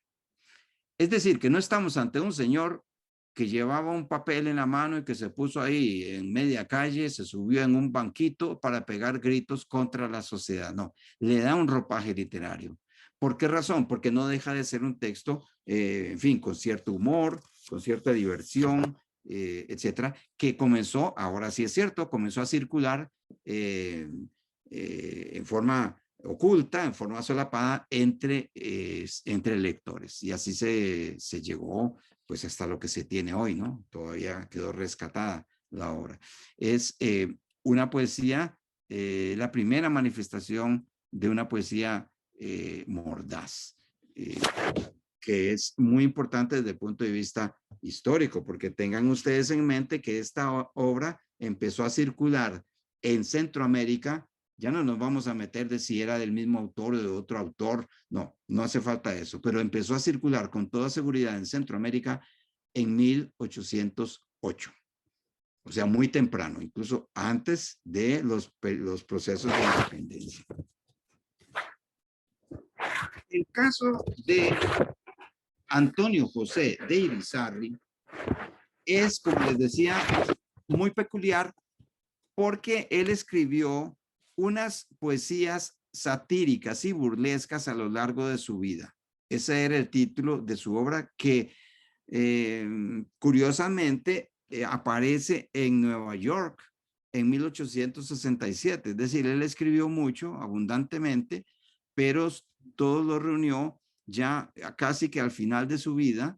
Es decir, que no estamos ante un señor que llevaba un papel en la mano y que se puso ahí en media calle, se subió en un banquito para pegar gritos contra la sociedad. No, le da un ropaje literario. ¿Por qué razón? Porque no deja de ser un texto, en fin, con cierto humor, con cierta diversión, etcétera, que comenzó, ahora sí es cierto, comenzó a circular en forma oculta, en forma solapada entre lectores. Y así se llegó pues hasta lo que se tiene hoy, ¿no? Todavía quedó rescatada la obra. Es una poesía, la primera manifestación de una poesía mordaz, que es muy importante desde el punto de vista histórico, porque tengan ustedes en mente que esta obra empezó a circular en Centroamérica. Ya no nos vamos a meter de si era del mismo autor o de otro autor, no, no hace falta eso, pero empezó a circular con toda seguridad en Centroamérica en 1808. O sea, muy temprano, incluso antes de los procesos de independencia. El caso de Antonio José de Irizarry es, como les decía, muy peculiar porque él escribió unas poesías satíricas y burlescas a lo largo de su vida. Ese era el título de su obra que curiosamente aparece en Nueva York en 1867. Es decir, él escribió mucho, abundantemente, pero todo lo reunió ya casi que al final de su vida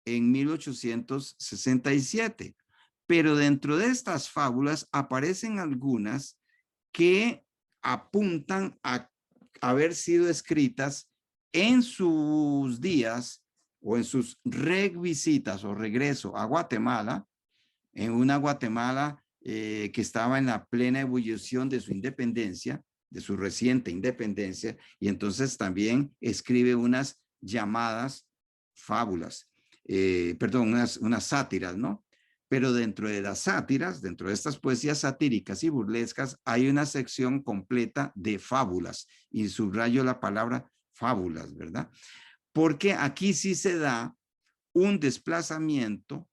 en 1867. Pero dentro de estas fábulas aparecen algunas que apuntan a haber sido escritas en sus días o en sus revisitas o regreso a Guatemala, en una Guatemala que estaba en la plena ebullición de su independencia, de su reciente independencia, y entonces también escribe unas llamadas fábulas, perdón, unas sátiras, ¿no? Pero dentro de las sátiras, dentro de estas poesías satíricas y burlescas, hay una sección completa de fábulas, y subrayo la palabra fábulas, ¿verdad? Porque aquí sí se da un desplazamiento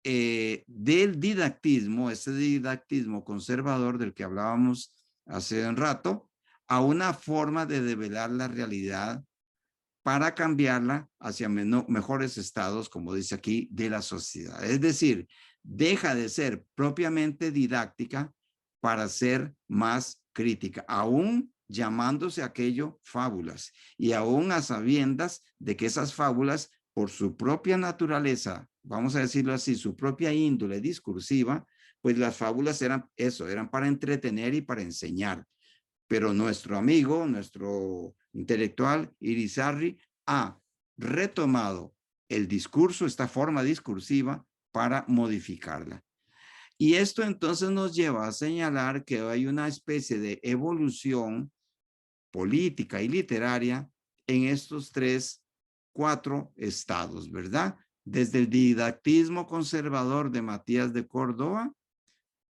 del didactismo, ese didactismo conservador del que hablábamos hace un rato, a una forma de develar la realidad para cambiarla hacia mejores estados, como dice aquí, de la sociedad. Es decir, deja de ser propiamente didáctica para ser más crítica, aún llamándose aquello fábulas y aún a sabiendas de que esas fábulas, por su propia naturaleza, vamos a decirlo así, su propia índole discursiva, pues las fábulas eran eso, eran para entretener y para enseñar. Pero nuestro amigo, nuestro intelectual Irizarry, ha retomado el discurso, esta forma discursiva, para modificarla. Y esto entonces nos lleva a señalar que hay una especie de evolución política y literaria en estos cuatro estados, ¿verdad? Desde el didactismo conservador de Matías de Córdoba,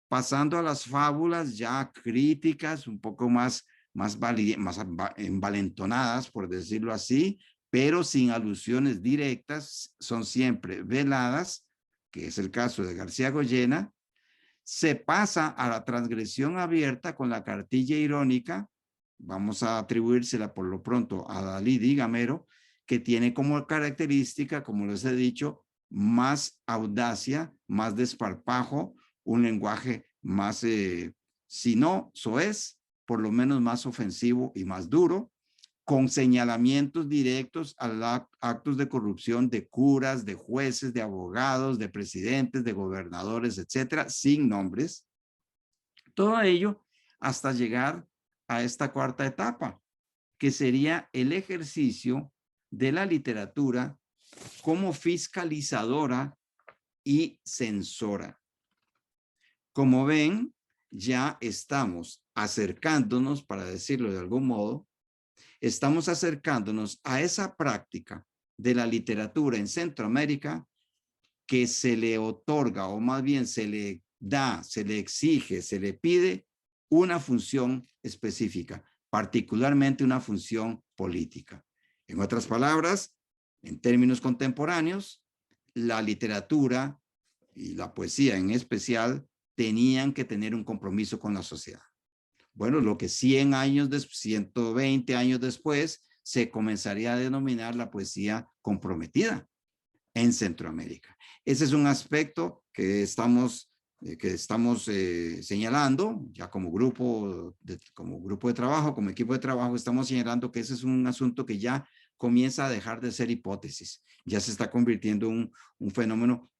pasando a las fábulas ya críticas, un poco más envalentonadas, por decirlo así, pero sin alusiones directas, son siempre veladas, que es el caso de García Goyena. Se pasa a la transgresión abierta con la cartilla irónica, vamos a atribuírsela por lo pronto a Dalí y Gamero, que tiene como característica, como les he dicho, más audacia, más desparpajo, un lenguaje más, si no soez, por lo menos más ofensivo y más duro, con señalamientos directos a actos de corrupción de curas, de jueces, de abogados, de presidentes, de gobernadores, etcétera, sin nombres. Todo ello hasta llegar a esta cuarta etapa, que sería el ejercicio de la literatura como fiscalizadora y censora. Como ven, ya estamos acercándonos, para decirlo de algún modo, estamos acercándonos a esa práctica de la literatura en Centroamérica que se le otorga, o más bien se le da, se le exige, se le pide una función específica, particularmente una función política. En otras palabras, en términos contemporáneos, la literatura y la poesía en especial tenían que tener un compromiso con la sociedad. Bueno, lo que 100 años después, 120 años después, se comenzaría a denominar la poesía comprometida en Centroamérica. Ese es un aspecto que estamos señalando, ya como grupo de trabajo, como equipo de trabajo, estamos señalando que ese es un asunto que ya comienza a dejar de ser hipótesis, ya se está convirtiendo en un fenómeno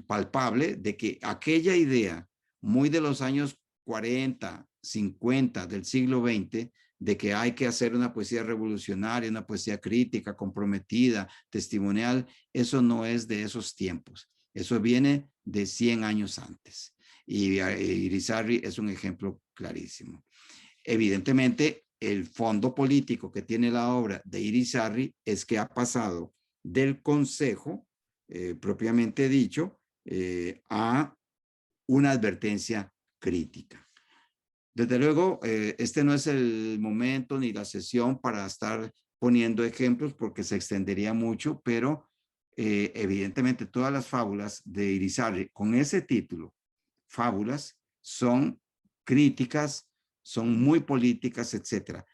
palpable de que aquella idea muy de los años 40, 50 del siglo XX, de que hay que hacer una poesía revolucionaria, una poesía crítica, comprometida, testimonial, eso no es de esos tiempos. Eso viene de 100 años antes. Y Irizarry es un ejemplo clarísimo. Evidentemente, el fondo político que tiene la obra de Irizarry es que ha pasado del consejo, propiamente dicho, a una advertencia crítica. Desde luego, este no es el momento ni la sesión para estar poniendo ejemplos porque se extendería mucho, pero evidentemente todas las fábulas de Irizarry con ese título, fábulas, son críticas, son muy políticas, etcétera.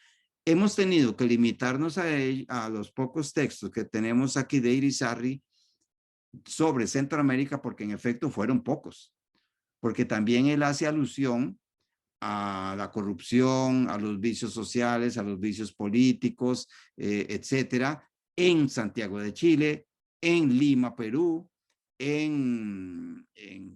Hemos tenido que limitarnos a los pocos textos que tenemos aquí de Irizarry sobre Centroamérica porque en efecto fueron pocos. porque también él hace alusión a la corrupción, a los vicios sociales, a los vicios políticos, etcétera, en Santiago de Chile, en Lima, Perú, en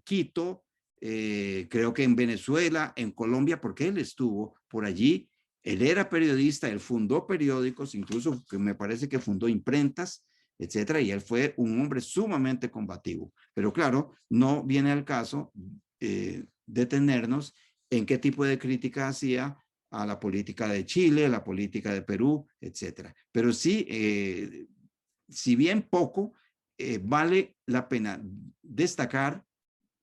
Quito, creo que en Venezuela, en Colombia, porque él estuvo por allí. Él era periodista, él fundó periódicos, incluso que me parece que fundó imprentas, etcétera, y él fue un hombre sumamente combativo. Pero claro, no viene al caso detenernos en qué tipo de crítica hacía a la política de Chile, a la política de Perú, etcétera. Pero sí, si bien poco, vale la pena destacar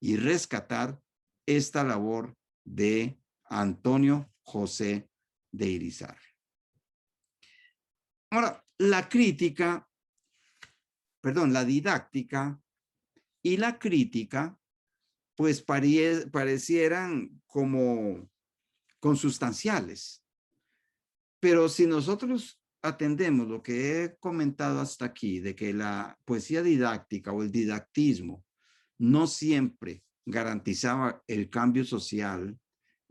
y rescatar esta labor de Antonio José de Irizarry. Ahora, la crítica, perdón, la didáctica y la crítica, pues parecieran como consustanciales. Pero si nosotros atendemos lo que he comentado hasta aquí, de que la poesía didáctica o el didactismo no siempre garantizaba el cambio social,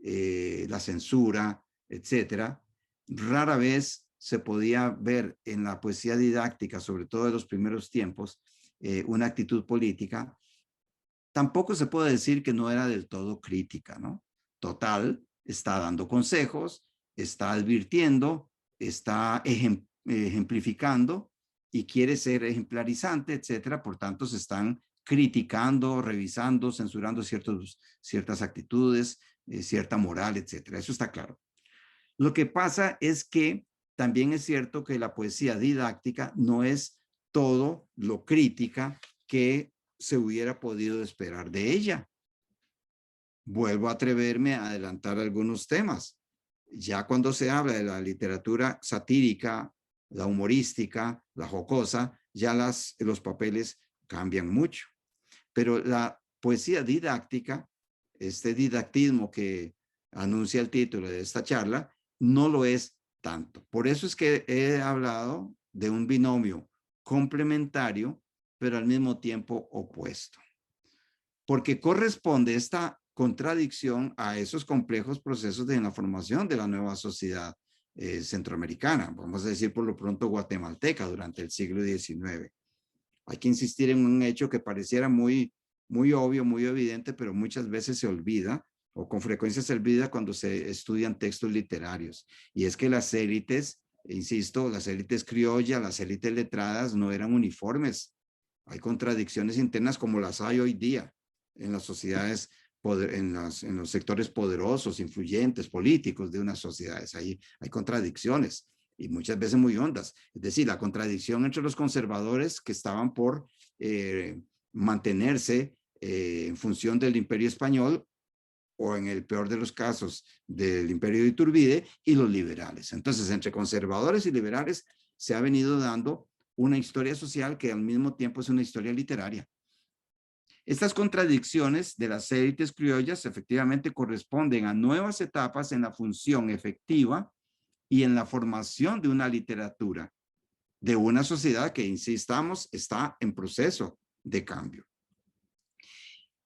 la censura, etcétera, rara vez se podía ver en la poesía didáctica, sobre todo en los primeros tiempos, una actitud política. Tampoco se puede decir que no era del todo crítica, ¿no? Total, está dando consejos, está advirtiendo, está ejemplificando y quiere ser ejemplarizante, etcétera. Por tanto, se están criticando, revisando, censurando ciertas actitudes, cierta moral, etcétera. Eso está claro. Lo que pasa es que también es cierto que la poesía didáctica no es todo lo crítica que se hubiera podido esperar de ella. Vuelvo a atreverme a adelantar algunos temas. Ya cuando se habla de la literatura satírica, la humorística, la jocosa, ya los papeles cambian mucho. Pero la poesía didáctica, este didactismo que anuncia el título de esta charla, no lo es tanto. Por eso es que he hablado de un binomio complementario, pero al mismo tiempo opuesto. Porque corresponde esta contradicción a esos complejos procesos de la formación de la nueva sociedad centroamericana, vamos a decir por lo pronto guatemalteca durante el siglo XIX. Hay que insistir en un hecho que pareciera muy obvio, muy evidente, pero muchas veces se olvida o con frecuencia se olvida cuando se estudian textos literarios. Y es que las élites, insisto, las élites criollas, las élites letradas no eran uniformes. Hay contradicciones internas como las hay hoy día en las sociedades, en los sectores poderosos, influyentes, políticos de unas sociedades. Hay contradicciones y muchas veces muy hondas. Es decir, la contradicción entre los conservadores que estaban por mantenerse en función del Imperio Español o en el peor de los casos del Imperio de Iturbide y los liberales. Entonces, entre conservadores y liberales se ha venido dando una historia social que al mismo tiempo es una historia literaria. Estas contradicciones de las élites criollas efectivamente corresponden a nuevas etapas en la función efectiva y en la formación de una literatura, de una sociedad que, insistamos, está en proceso de cambio.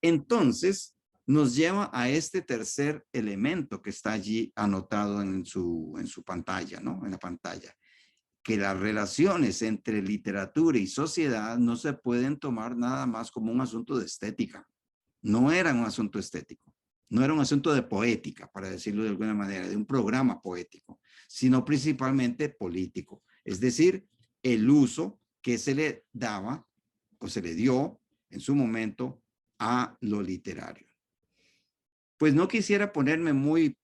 Entonces, nos lleva a este tercer elemento que está allí anotado en su pantalla, ¿no? En la pantalla, que las relaciones entre literatura y sociedad no se pueden tomar nada más como un asunto de estética. No era un asunto estético, no era un asunto de poética, para decirlo de alguna manera, de un programa poético, sino principalmente político. Es decir, el uso que se le daba o se le dio en su momento a lo literario. Pues no quisiera ponerme muy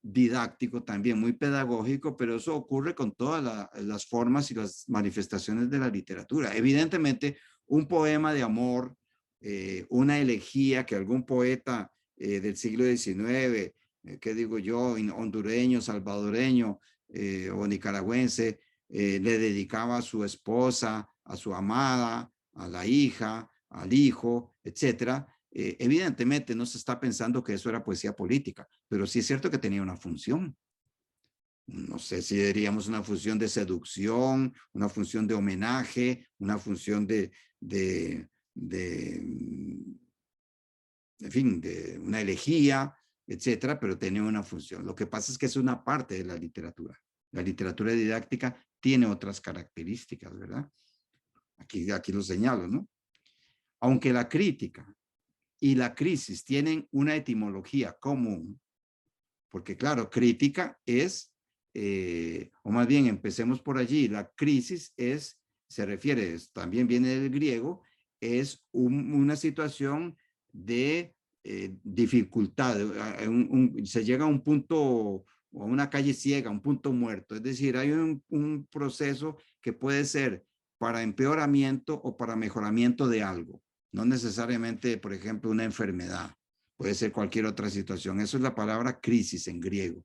didáctico también, muy pedagógico, pero eso ocurre con todas las formas y las manifestaciones de la literatura. Evidentemente, un poema de amor, una elegía que algún poeta del siglo XIX, ¿qué digo yo?, hondureño, salvadoreño o nicaragüense, le dedicaba a su esposa, a su amada, a la hija, al hijo, etcétera. Evidentemente no se está pensando que eso era poesía política, pero sí es cierto que tenía una función. No sé si diríamos una función de seducción, una función de homenaje, una función de en fin, de una elegía, etcétera, pero tiene una función. Lo que pasa es que es una parte de la literatura. La literatura didáctica tiene otras características, ¿verdad? Aquí lo señalo, ¿no? Aunque la crítica y la crisis tienen una etimología común, porque claro, crítica es, o más bien empecemos por allí, la crisis se refiere, también viene del griego, es una situación de dificultad, se llega a un punto o a una calle ciega, un punto muerto, es decir, hay un proceso que puede ser para empeoramiento o para mejoramiento de algo, no necesariamente, por ejemplo, una enfermedad. Puede ser cualquier otra situación. Eso es la palabra crisis en griego.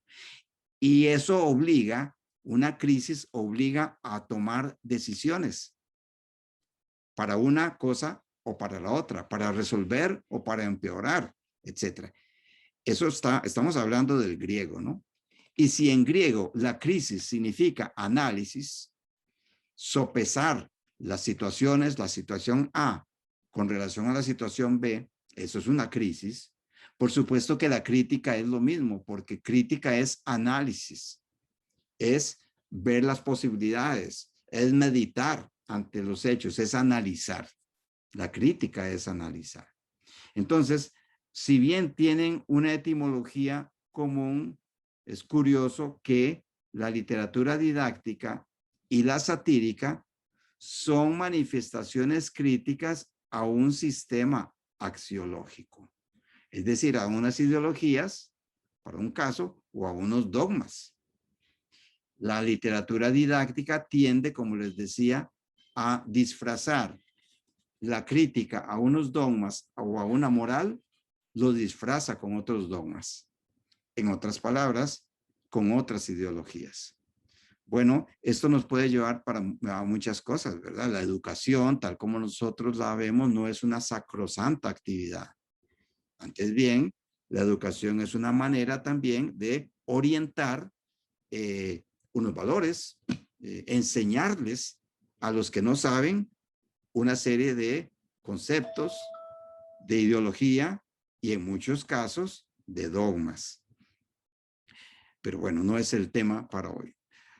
Y eso obliga, una crisis obliga a tomar decisiones para una cosa o para la otra, para resolver o para empeorar, etc. Estamos hablando del griego, ¿no? Y si en griego la crisis significa análisis, sopesar las situaciones, la situación A con relación a la situación B, eso es una crisis. Por supuesto que la crítica es lo mismo, porque crítica es análisis, es ver las posibilidades, es meditar ante los hechos, es analizar. La crítica es analizar. Entonces, si bien tienen una etimología común, es curioso que la literatura didáctica y la satírica son manifestaciones críticas a un sistema axiológico. Es decir, a unas ideologías, para un caso, o a unos dogmas. La literatura didáctica tiende, como les decía, a disfrazar la crítica a unos dogmas o a una moral, lo disfraza con otros dogmas. En otras palabras, con otras ideologías. Bueno, esto nos puede llevar a muchas cosas, ¿verdad? La educación, tal como nosotros la vemos, no es una sacrosanta actividad. Antes bien, la educación es una manera también de orientar unos valores, enseñarles a los que no saben una serie de conceptos, de ideología y en muchos casos de dogmas. Pero bueno, no es el tema para hoy.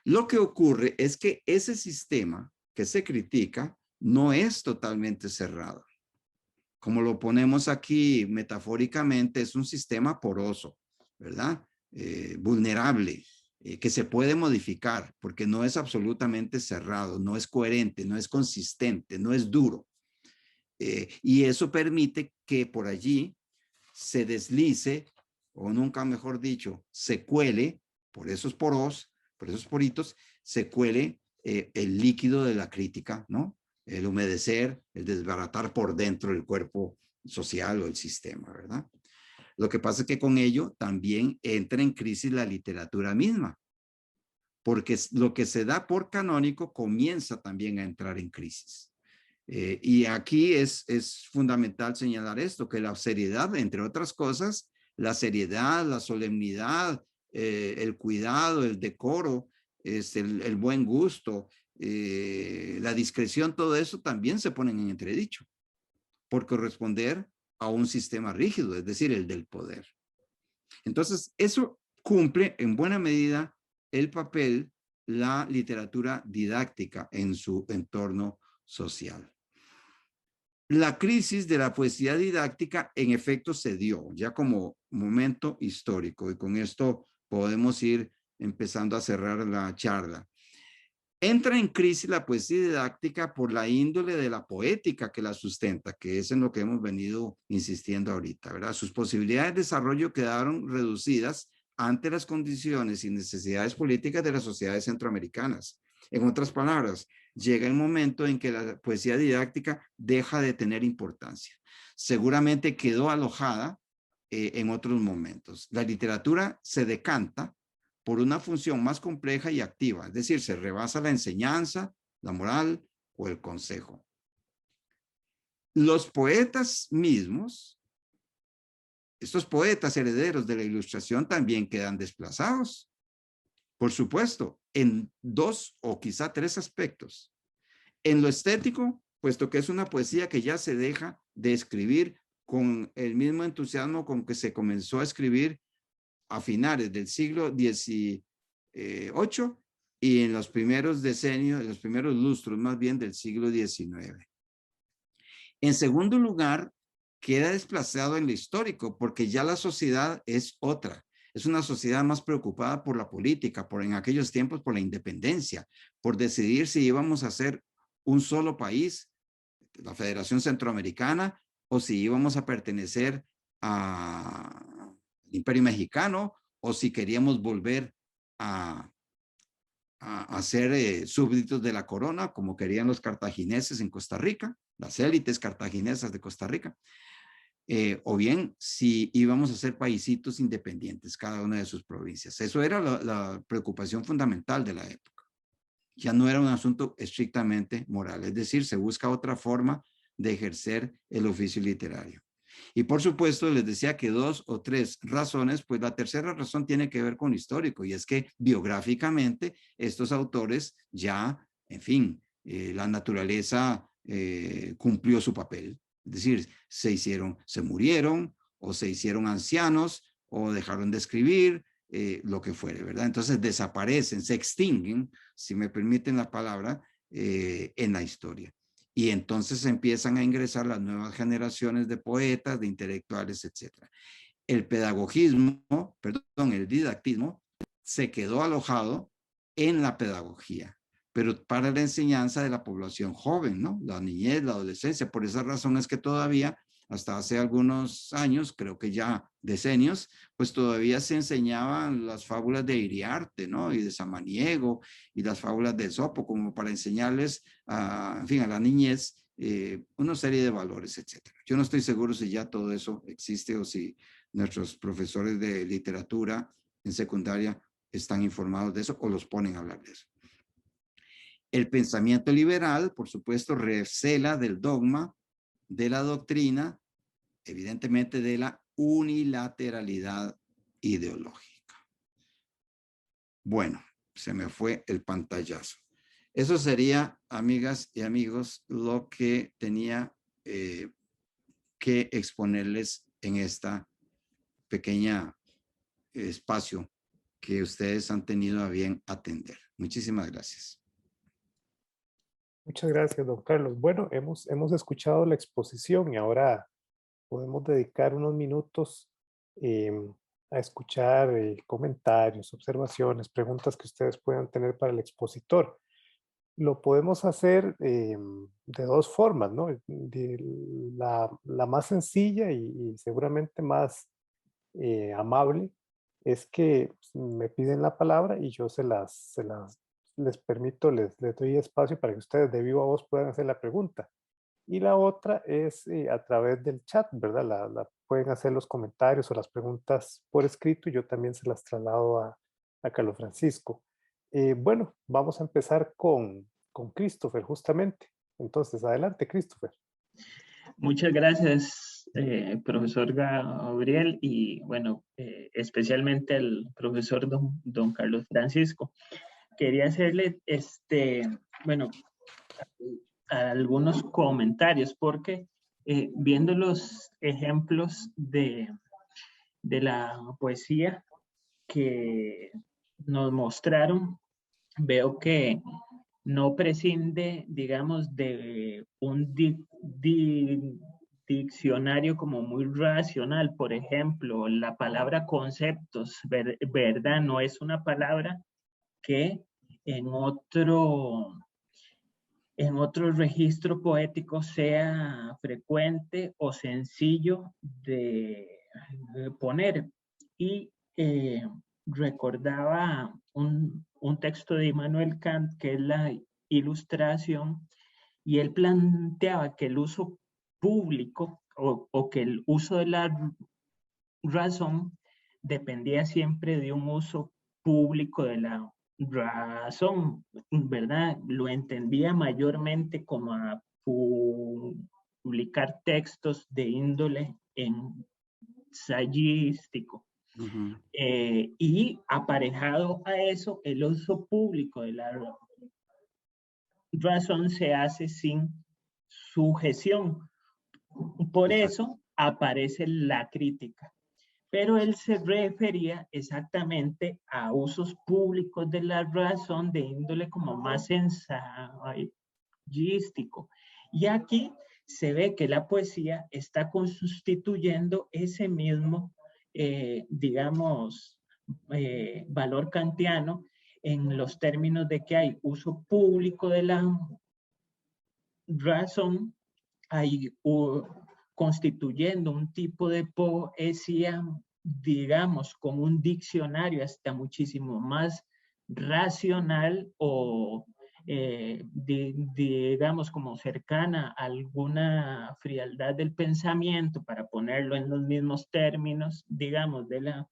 Lo que ocurre es que ese sistema que se critica no es totalmente cerrado. Como lo ponemos aquí metafóricamente, es un sistema poroso, ¿verdad? Vulnerable, que se puede modificar porque no es absolutamente cerrado, no es coherente, no es consistente, no es duro. Y eso permite que por allí se deslice, o nunca mejor dicho, se cuele por esos poros, por esos poritos, se cuele el líquido de la crítica, ¿no? El humedecer, el desbaratar por dentro el cuerpo social o el sistema, ¿verdad? Lo que pasa es que con ello también entra en crisis la literatura misma, porque lo que se da por canónico comienza también a entrar en crisis. Y aquí es fundamental señalar esto, que la seriedad, entre otras cosas, la seriedad, la solemnidad, el cuidado, el decoro, el buen gusto, la discreción, todo eso también se ponen en entredicho por corresponder a un sistema rígido, es decir, el del poder. Entonces, eso cumple en buena medida el papel la literatura didáctica en su entorno social. La crisis de la poesía didáctica en efecto se dio ya como momento histórico y con esto podemos ir empezando a cerrar la charla. Entra en crisis la poesía didáctica por la índole de la poética que la sustenta, que es en lo que hemos venido insistiendo ahorita, ¿verdad? Sus posibilidades de desarrollo quedaron reducidas ante las condiciones y necesidades políticas de las sociedades centroamericanas. En otras palabras, llega el momento en que la poesía didáctica deja de tener importancia. Seguramente quedó alojada en otros momentos. La literatura se decanta por una función más compleja y activa, es decir, se rebasa la enseñanza, la moral o el consejo. Los poetas mismos, estos poetas herederos de la Ilustración también quedan desplazados, por supuesto, en 2 o quizá 3 aspectos. En lo estético, puesto que es una poesía que ya se deja de escribir con el mismo entusiasmo con que se comenzó a escribir a finales del siglo XVIII y en los primeros decenios, en los primeros lustros más bien del siglo XIX. En segundo lugar, queda desplazado en lo histórico porque ya la sociedad es otra. Es una sociedad más preocupada por la política, en aquellos tiempos por la independencia, por decidir si íbamos a ser un solo país, la Federación Centroamericana, o si íbamos a pertenecer al Imperio Mexicano, o si queríamos volver a ser súbditos de la corona, como querían los cartagineses en Costa Rica, las élites cartaginesas de Costa Rica, o bien si íbamos a ser paisitos independientes, cada una de sus provincias. Eso era la preocupación fundamental de la época. Ya no era un asunto estrictamente moral, es decir, se busca otra forma de ejercer el oficio literario. Y por supuesto, les decía que 2 o 3 razones, pues la tercera razón tiene que ver con lo histórico, y es que biográficamente estos autores ya, en fin, la naturaleza cumplió su papel. Es decir, se murieron, o se hicieron ancianos, o dejaron de escribir, lo que fuere, ¿verdad? Entonces desaparecen, se extinguen, si me permiten la palabra, en la historia. Y entonces empiezan a ingresar las nuevas generaciones de poetas, de intelectuales, etc. El pedagogismo, perdón, el didactismo, se quedó alojado en la pedagogía, pero para la enseñanza de la población joven, ¿no? La niñez, la adolescencia. Por esa razón es que todavía, hasta hace algunos años, creo que ya decenios, pues todavía se enseñaban las fábulas de Iriarte, ¿no? Y de Samaniego, y las fábulas de Esopo, como para enseñarles, en fin, a la niñez, una serie de valores, etcétera. Yo no estoy seguro si ya todo eso existe o si nuestros profesores de literatura en secundaria están informados de eso o los ponen a hablar de eso. El pensamiento liberal, por supuesto, recela del dogma, de la doctrina, evidentemente de la unilateralidad ideológica. Bueno, se me fue el pantallazo. Eso sería, amigas y amigos, lo que tenía que exponerles en esta pequeña espacio que ustedes han tenido a bien atender. Muchísimas gracias. Muchas gracias, don Carlos. Bueno, hemos escuchado la exposición y ahora podemos dedicar unos minutos a escuchar comentarios, observaciones, preguntas que ustedes puedan tener para el expositor. Lo podemos hacer de 2 formas, ¿no? La más sencilla y seguramente más amable es que me piden la palabra y yo les permito, les doy espacio para que ustedes de viva voz puedan hacer la pregunta. Y la otra es a través del chat, ¿verdad? Pueden hacer los comentarios o las preguntas por escrito y yo también se las traslado a Carlos Francisco. Bueno, vamos a empezar con Christopher, justamente. Entonces, adelante, Christopher. Muchas gracias, profesor Gabriel, y bueno, especialmente al profesor don Carlos Francisco. Quería hacerle, bueno, algunos comentarios, porque viendo los ejemplos de la poesía que nos mostraron, veo que no prescinde, digamos, de un diccionario como muy racional. Por ejemplo, la palabra conceptos, ¿verdad? No es una palabra que en otro registro poético sea frecuente o sencillo de poner. Y recordaba un texto de Immanuel Kant, que es la Ilustración, y él planteaba que el uso público o que el uso de la razón dependía siempre de un uso público de la razón, ¿verdad? Lo entendía mayormente como a publicar textos de índole ensayístico. Y aparejado a eso, el uso público de la razón se hace sin sujeción. Por eso, aparece la crítica. Pero él se refería exactamente a usos públicos de la razón de índole como más ensayístico. Y aquí se ve que la poesía está constituyendo ese mismo, digamos, valor kantiano en los términos de que hay uso público de la razón, hay constituyendo un tipo de poesía, digamos, con un diccionario hasta muchísimo más racional o digamos como cercana a alguna frialdad del pensamiento, para ponerlo en los mismos términos, digamos, de la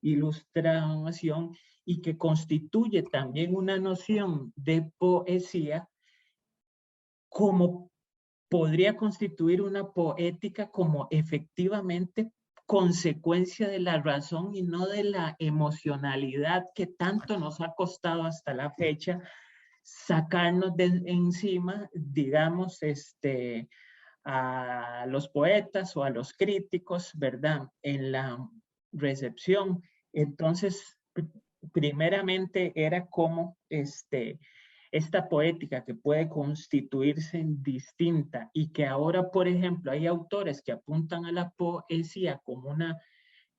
ilustración, y que constituye también una noción de poesía como podría constituir una poética como efectivamente consecuencia de la razón y no de la emocionalidad que tanto nos ha costado hasta la fecha sacarnos de encima, digamos, a los poetas o a los críticos, ¿verdad? En la recepción. Entonces, primeramente era como esta poética que puede constituirse en distinta y que ahora, por ejemplo, hay autores que apuntan a la poesía como una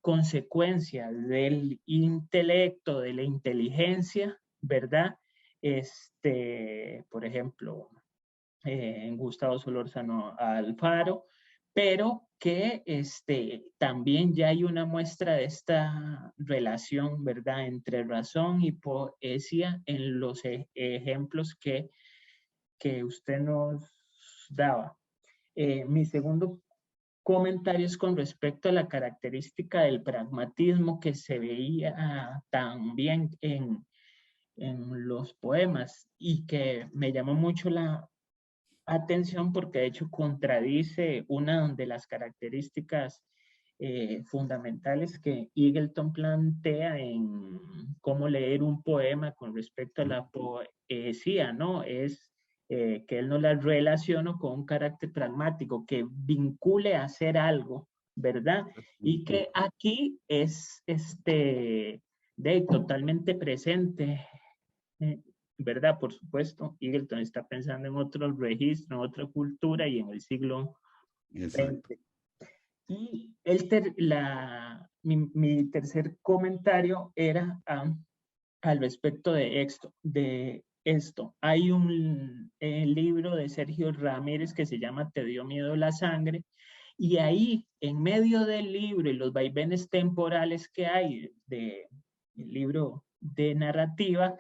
consecuencia del intelecto, de la inteligencia, ¿verdad? Por ejemplo, Gustavo Solórzano Alfaro, pero que también ya hay una muestra de esta relación, ¿verdad?, entre razón y poesía en los ejemplos que usted nos daba. Mi segundo comentario es con respecto a la característica del pragmatismo que se veía también en los poemas y que me llamó mucho la atención porque de hecho contradice una de las características fundamentales que Eagleton plantea en cómo leer un poema con respecto a la poesía, ¿no? Es que él no la relaciona con un carácter pragmático, que vincule a hacer algo, ¿verdad? Y que aquí es totalmente presente, ¿verdad? Por supuesto, Eagleton está pensando en otro registro, en otra cultura y en el siglo XX. Y mi tercer comentario era al respecto de esto. Hay un libro de Sergio Ramírez que se llama Te dio miedo la sangre, y ahí, en medio del libro y los vaivenes temporales que hay del libro de narrativa,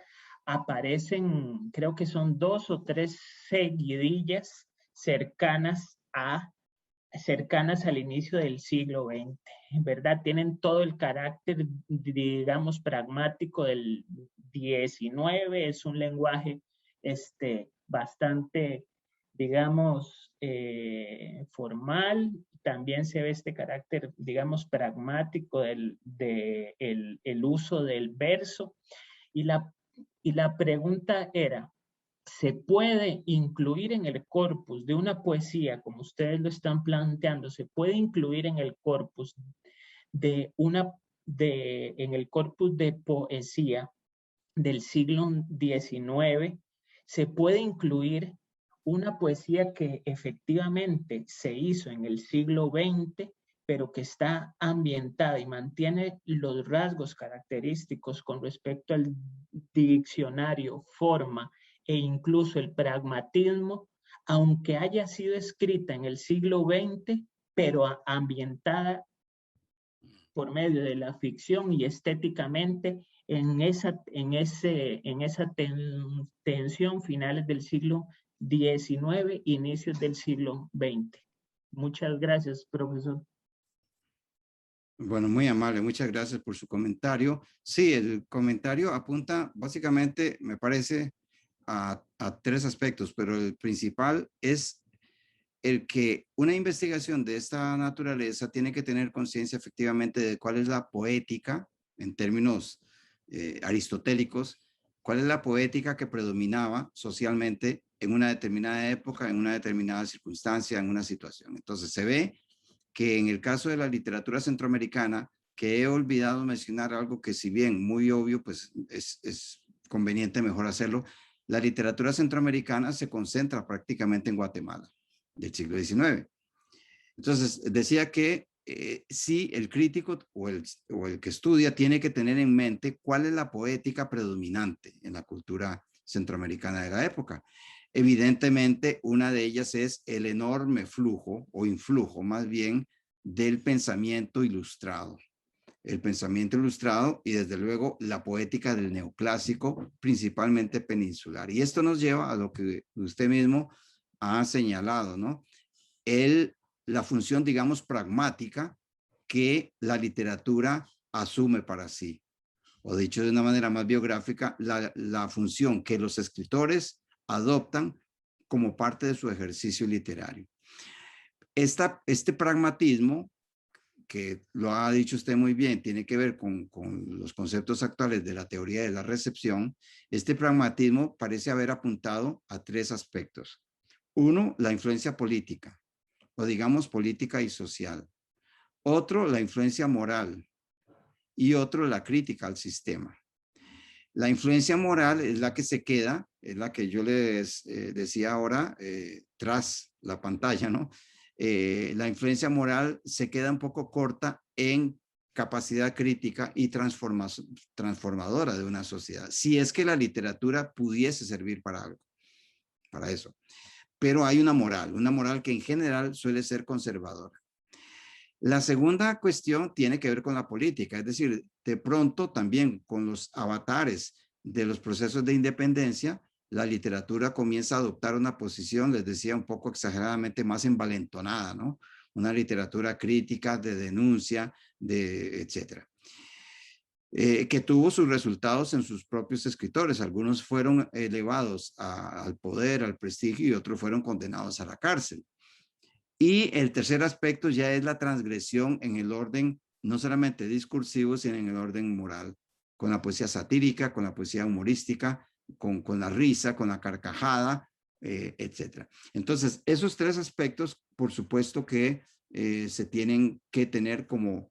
aparecen, creo que son 2 o 3 seguidillas cercanas al inicio del siglo XX, ¿verdad? Tienen todo el carácter, digamos, pragmático del XIX, es un lenguaje bastante, digamos, formal. También se ve este carácter, digamos, pragmático del el uso del verso. Y la pregunta era, ¿se puede incluir en el corpus de una poesía, como ustedes lo están planteando, se puede incluir en el corpus en el corpus de poesía del siglo XIX, se puede incluir una poesía que efectivamente se hizo en el siglo XX, pero que está ambientada y mantiene los rasgos característicos con respecto al diccionario, forma e incluso el pragmatismo, aunque haya sido escrita en el siglo XX, pero ambientada por medio de la ficción y estéticamente en esa tensión finales del siglo XIX, inicios del siglo XX. Muchas gracias, profesor. Bueno, muy amable, muchas gracias por su comentario. Sí, el comentario apunta básicamente, me parece, a 3 aspectos, pero el principal es el que una investigación de esta naturaleza tiene que tener conciencia efectivamente de cuál es la poética, en términos aristotélicos, cuál es la poética que predominaba socialmente en una determinada época, en una determinada circunstancia, en una situación. Entonces se ve que en el caso de la literatura centroamericana, que he olvidado mencionar algo que si bien muy obvio, pues es conveniente mejor hacerlo, la literatura centroamericana se concentra prácticamente en Guatemala del siglo XIX. Entonces, decía que sí, el crítico o el que estudia tiene que tener en mente cuál es la poética predominante en la cultura centroamericana de la época. Evidentemente, una de ellas es el enorme flujo o influjo más bien del pensamiento ilustrado. El pensamiento ilustrado y desde luego la poética del neoclásico, principalmente peninsular. Y esto nos lleva a lo que usted mismo ha señalado, ¿no? La función, digamos, pragmática que la literatura asume para sí. O dicho de una manera más biográfica, la función que los escritores adoptan como parte de su ejercicio literario. Este pragmatismo, que lo ha dicho usted muy bien, tiene que ver con los conceptos actuales de la teoría de la recepción. Este pragmatismo parece haber apuntado a tres aspectos. Uno, la influencia política, o digamos política y social. Otro, la influencia moral. Y otro, la crítica al sistema. La influencia moral es la que se queda, es la que yo les decía ahora tras la pantalla, ¿no? La influencia moral se queda un poco corta en capacidad crítica y transformadora de una sociedad. Si es que la literatura pudiese servir para algo, para eso. Pero hay una moral que en general suele ser conservadora. La segunda cuestión tiene que ver con la política, es decir, de pronto también con los avatares de los procesos de independencia, la literatura comienza a adoptar una posición, les decía, un poco exageradamente más envalentonada, ¿no? Una literatura crítica, de denuncia, etcétera. Que tuvo sus resultados en sus propios escritores. Algunos fueron elevados al poder, al prestigio, y otros fueron condenados a la cárcel. Y el tercer aspecto ya es la transgresión en el orden, no solamente discursivo, sino en el orden moral, con la poesía satírica, con la poesía humorística, con la risa, con la carcajada, etc. Entonces, esos tres aspectos, por supuesto que se tienen que tener como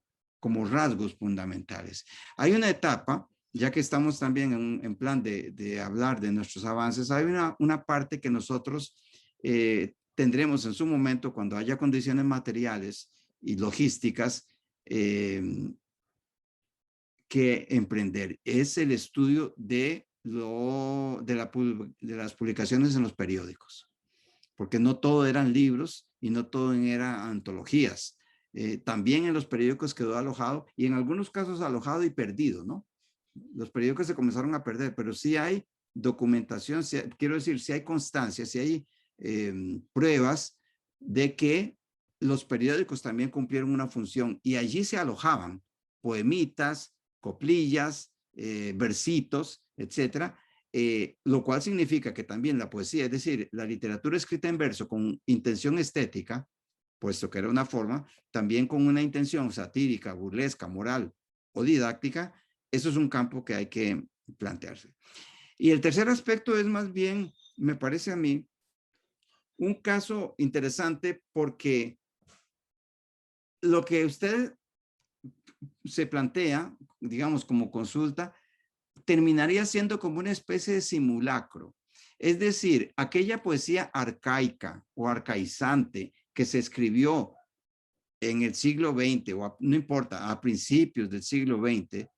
rasgos fundamentales. Hay una etapa, ya que estamos también en plan de hablar de nuestros avances, hay una parte que nosotros tendremos en su momento, cuando haya condiciones materiales y logísticas, que emprender. Es el estudio de las publicaciones en los periódicos, porque no todo eran libros y no todo eran antologías. También en los periódicos quedó alojado, y en algunos casos alojado y perdido, ¿no? Los periódicos se comenzaron a perder, pero sí hay documentación, quiero decir, sí hay constancia, sí hay pruebas de que los periódicos también cumplieron una función, y allí se alojaban poemitas, coplillas, versitos, etcétera, lo cual significa que también la poesía, es decir, la literatura escrita en verso con intención estética, puesto que era una forma, también con una intención satírica, burlesca, moral o didáctica, eso es un campo que hay que plantearse. Y el tercer aspecto es más bien, me parece a mí, un caso interesante, porque lo que usted se plantea, digamos, como consulta, terminaría siendo como una especie de simulacro. Es decir, aquella poesía arcaica o arcaizante que se escribió en el siglo XX, o no importa, a principios del siglo XX,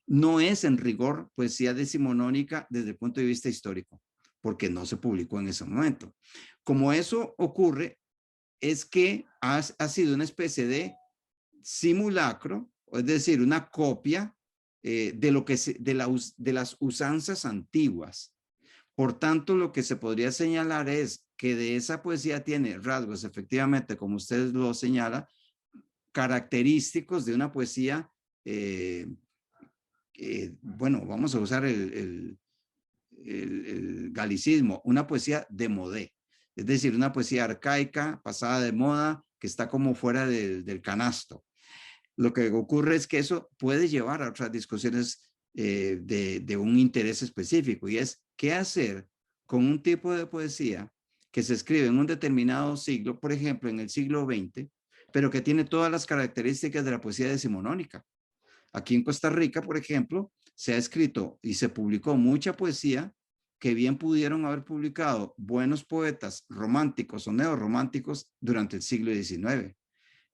no es en rigor poesía decimonónica desde el punto de vista histórico, porque no se publicó en ese momento. Como eso ocurre, es que ha sido una especie de simulacro, es decir, una copia de las usanzas antiguas. Por tanto, lo que se podría señalar es que de esa poesía tiene rasgos, efectivamente, como usted lo señala, característicos de una poesía, bueno, vamos a usar el galicismo, una poesía de modé, es decir, una poesía arcaica, pasada de moda, que está como fuera del canasto. Lo que ocurre es que eso puede llevar a otras discusiones de un interés específico, y es qué hacer con un tipo de poesía que se escribe en un determinado siglo, por ejemplo, en el siglo XX, pero que tiene todas las características de la poesía decimonónica. Aquí en Costa Rica, por ejemplo, se ha escrito y se publicó mucha poesía que bien pudieron haber publicado buenos poetas románticos o neorrománticos durante el siglo XIX,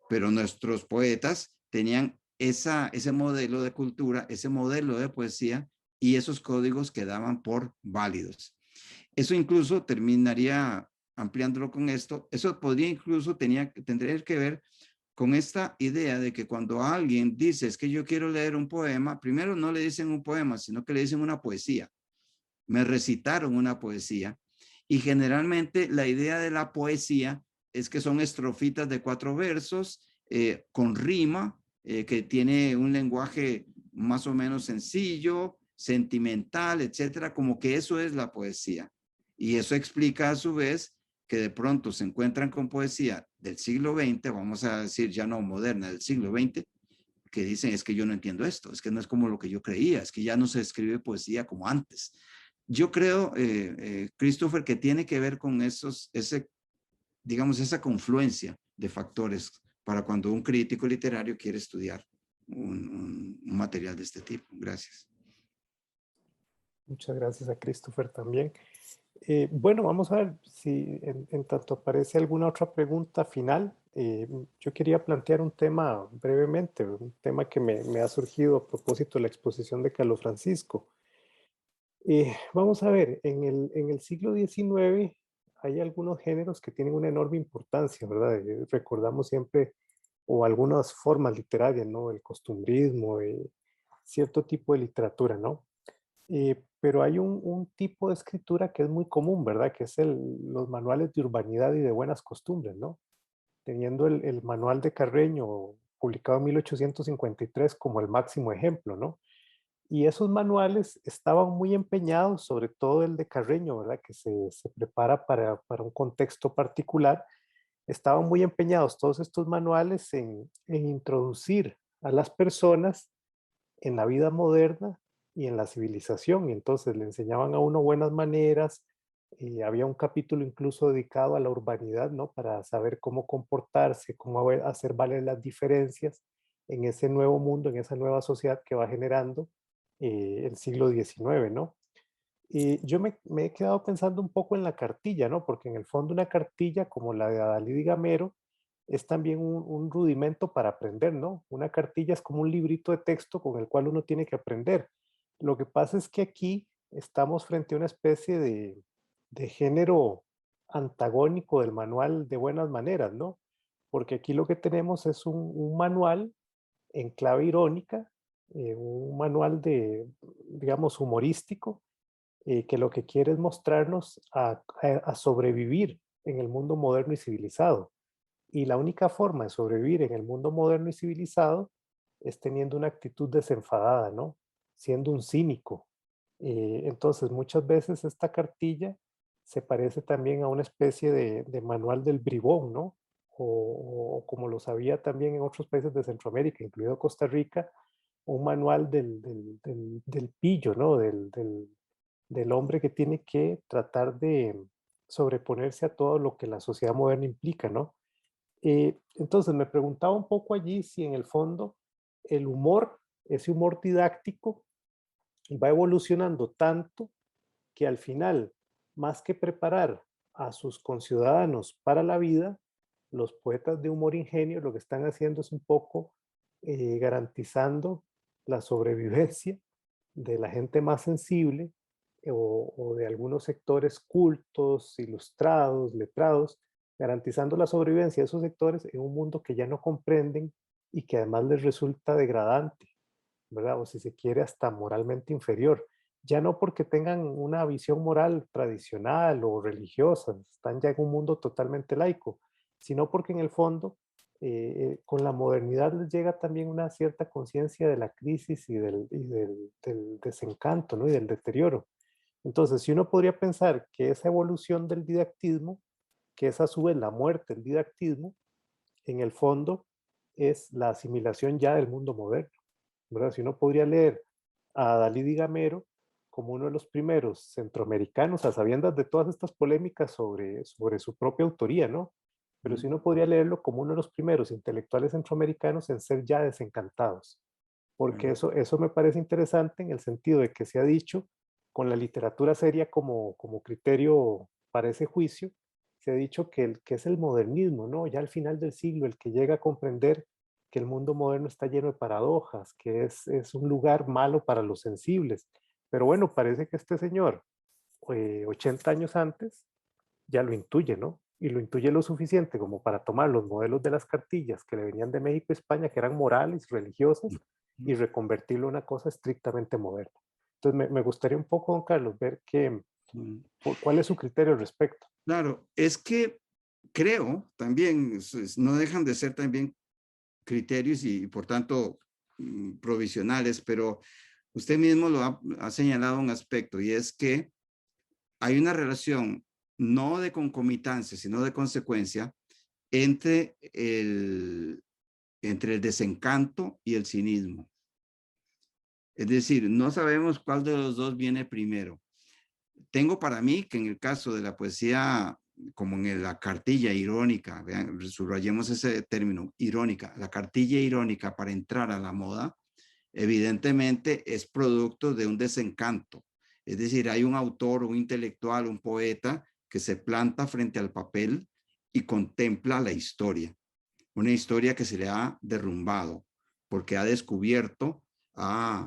pero nuestros poetas tenían ese modelo de cultura, ese modelo de poesía y esos códigos que daban por válidos. Eso incluso terminaría ampliándolo con esto, eso podría incluso tendría que ver con esta idea de que cuando alguien dice es que yo quiero leer un poema, primero no le dicen un poema, sino que le dicen una poesía. Me recitaron una poesía y generalmente la idea de la poesía es que son estrofitas de 4 versos con rima, que tiene un lenguaje más o menos sencillo, sentimental, etcétera, como que eso es la poesía. Y eso explica a su vez que de pronto se encuentran con poesía del siglo XX, vamos a decir ya no moderna, del siglo XX, que dicen es que yo no entiendo esto, es que no es como lo que yo creía, es que ya no se escribe poesía como antes. Yo creo, Christopher, que tiene que ver con digamos, esa confluencia de factores para cuando un crítico literario quiere estudiar un material de este tipo. Gracias. Muchas gracias a Christopher también. Bueno, vamos a ver si en tanto aparece alguna otra pregunta final. Yo quería plantear un tema brevemente, un tema que me ha surgido a propósito de la exposición de Carlos Francisco. Vamos a ver, en el siglo XIX hay algunos géneros que tienen una enorme importancia, ¿verdad? Recordamos siempre, o algunas formas literarias, ¿no? El costumbrismo, cierto tipo de literatura, ¿no? Pero hay un tipo de escritura que es muy común, ¿verdad? Que es los manuales de urbanidad y de buenas costumbres, ¿no? Teniendo el manual de Carreño, publicado en 1853, como el máximo ejemplo, ¿no? Y esos manuales estaban muy empeñados, sobre todo el de Carreño, ¿verdad? Que se prepara para un contexto particular. Estaban muy empeñados todos estos manuales en introducir a las personas en la vida moderna y en la civilización. Y entonces le enseñaban a uno buenas maneras. Y había un capítulo incluso dedicado a la urbanidad, ¿no? Para saber cómo comportarse, cómo hacer valer las diferencias en ese nuevo mundo, en esa nueva sociedad que va generando el siglo XIX, ¿no? Y yo me he quedado pensando un poco en la cartilla, ¿no? Porque en el fondo una cartilla como la de Adalid y Gamero es también un rudimento para aprender, ¿no? Una cartilla es como un librito de texto con el cual uno tiene que aprender. Lo que pasa es que aquí estamos frente a una especie de género antagónico del manual de buenas maneras, ¿no? Porque aquí lo que tenemos es un manual en clave irónica, un manual digamos, humorístico, que lo que quiere es mostrarnos a sobrevivir en el mundo moderno y civilizado. Y la única forma de sobrevivir en el mundo moderno y civilizado es teniendo una actitud desenfadada, ¿no? Siendo un cínico. Entonces, muchas veces esta cartilla se parece también a una especie de manual del bribón, ¿no? O como lo sabía también en otros países de Centroamérica, incluido Costa Rica, un manual del pillo, ¿no? Del hombre que tiene que tratar de sobreponerse a todo lo que la sociedad moderna implica, ¿no? Entonces me preguntaba un poco allí si en el fondo el humor, ese humor didáctico, va evolucionando tanto que al final, más que preparar a sus conciudadanos para la vida, los poetas de humor ingenio lo que están haciendo es un poco garantizando la sobrevivencia de la gente más sensible o de algunos sectores cultos, ilustrados, letrados, garantizando la sobrevivencia de esos sectores en un mundo que ya no comprenden y que además les resulta degradante, ¿verdad? O si se quiere, hasta moralmente inferior. Ya no porque tengan una visión moral tradicional o religiosa, están ya en un mundo totalmente laico, sino porque en el fondo, con la modernidad les llega también una cierta conciencia de la crisis del desencanto, ¿no? Y del deterioro. Entonces, si uno podría pensar que esa evolución del didactismo, que es a su vez la muerte del didactismo, en el fondo es la asimilación ya del mundo moderno, ¿verdad? Si uno podría leer a Dalí y Gamero como uno de los primeros centroamericanos, a sabiendas de todas estas polémicas sobre su propia autoría, ¿no? pero si uno podría leerlo como uno de los primeros intelectuales centroamericanos en ser ya desencantados, porque eso me parece interesante en el sentido de que se ha dicho con la literatura seria como criterio para ese juicio, se ha dicho que es el modernismo, ¿no? Ya al final del siglo, el que llega a comprender que el mundo moderno está lleno de paradojas, que es un lugar malo para los sensibles. Pero bueno, parece que este señor, 80 años antes, ya lo intuye, ¿no? Y lo intuye lo suficiente como para tomar los modelos de las cartillas que le venían de México y España, que eran morales, religiosas, y reconvertirlo en una cosa estrictamente moderna. Entonces, me gustaría un poco, don Carlos, ver cuál es su criterio al respecto. Claro, es que creo también, no dejan de ser también criterios y por tanto provisionales, pero usted mismo lo ha señalado un aspecto y es que hay una relación no de concomitancia, sino de consecuencia entre el desencanto y el cinismo. Es decir, no sabemos cuál de los dos viene primero. Tengo para mí que en el caso de la poesía, como en la cartilla irónica, vean, subrayemos ese término, irónica, la cartilla irónica para entrar a la moda, evidentemente es producto de un desencanto. Es decir, hay un autor, un intelectual, un poeta que se planta frente al papel y contempla la historia. Una historia que se le ha derrumbado porque ha descubierto,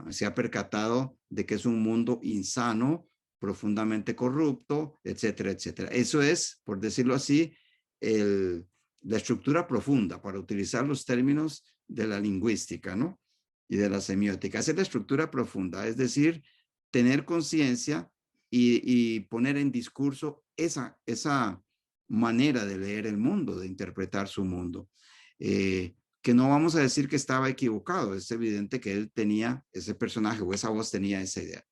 se ha percatado de que es un mundo insano, profundamente corrupto, etcétera, etcétera. Eso es, por decirlo así, la estructura profunda, para utilizar los términos de la lingüística, ¿no? Y de la semiótica. Esa es la estructura profunda, es decir, tener conciencia y poner en discurso esa manera de leer el mundo, de interpretar su mundo. Que no vamos a decir que estaba equivocado, es evidente que él tenía ese personaje o esa voz tenía esa idea.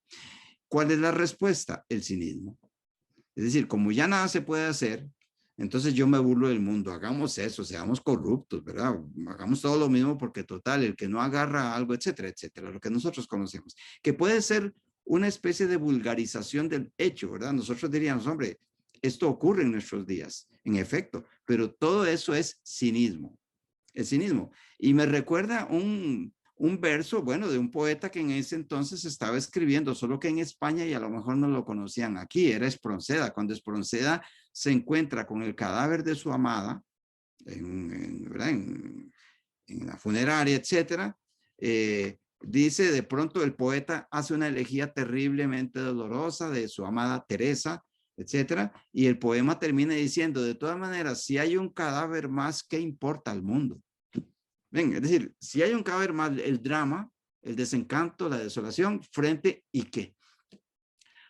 ¿Cuál es la respuesta? El cinismo. Es decir, como ya nada se puede hacer, entonces yo me burlo del mundo, hagamos eso, seamos corruptos, ¿verdad? Hagamos todo lo mismo porque total, el que no agarra algo, etcétera, etcétera, lo que nosotros conocemos, que puede ser una especie de vulgarización del hecho, ¿verdad? Nosotros diríamos, hombre, esto ocurre en nuestros días, en efecto, pero todo eso es cinismo, el cinismo. Y me recuerda un verso, bueno, de un poeta que en ese entonces estaba escribiendo, solo que en España y a lo mejor no lo conocían aquí, era Espronceda. Cuando Espronceda se encuentra con el cadáver de su amada en la funeraria, etcétera, dice, de pronto el poeta hace una elegía terriblemente dolorosa de su amada Teresa, etcétera, y el poema termina diciendo, de todas maneras, si hay un cadáver más, ¿qué importa al mundo? Ven, es decir, si hay un cadáver más, el drama, el desencanto, la desolación, frente y qué.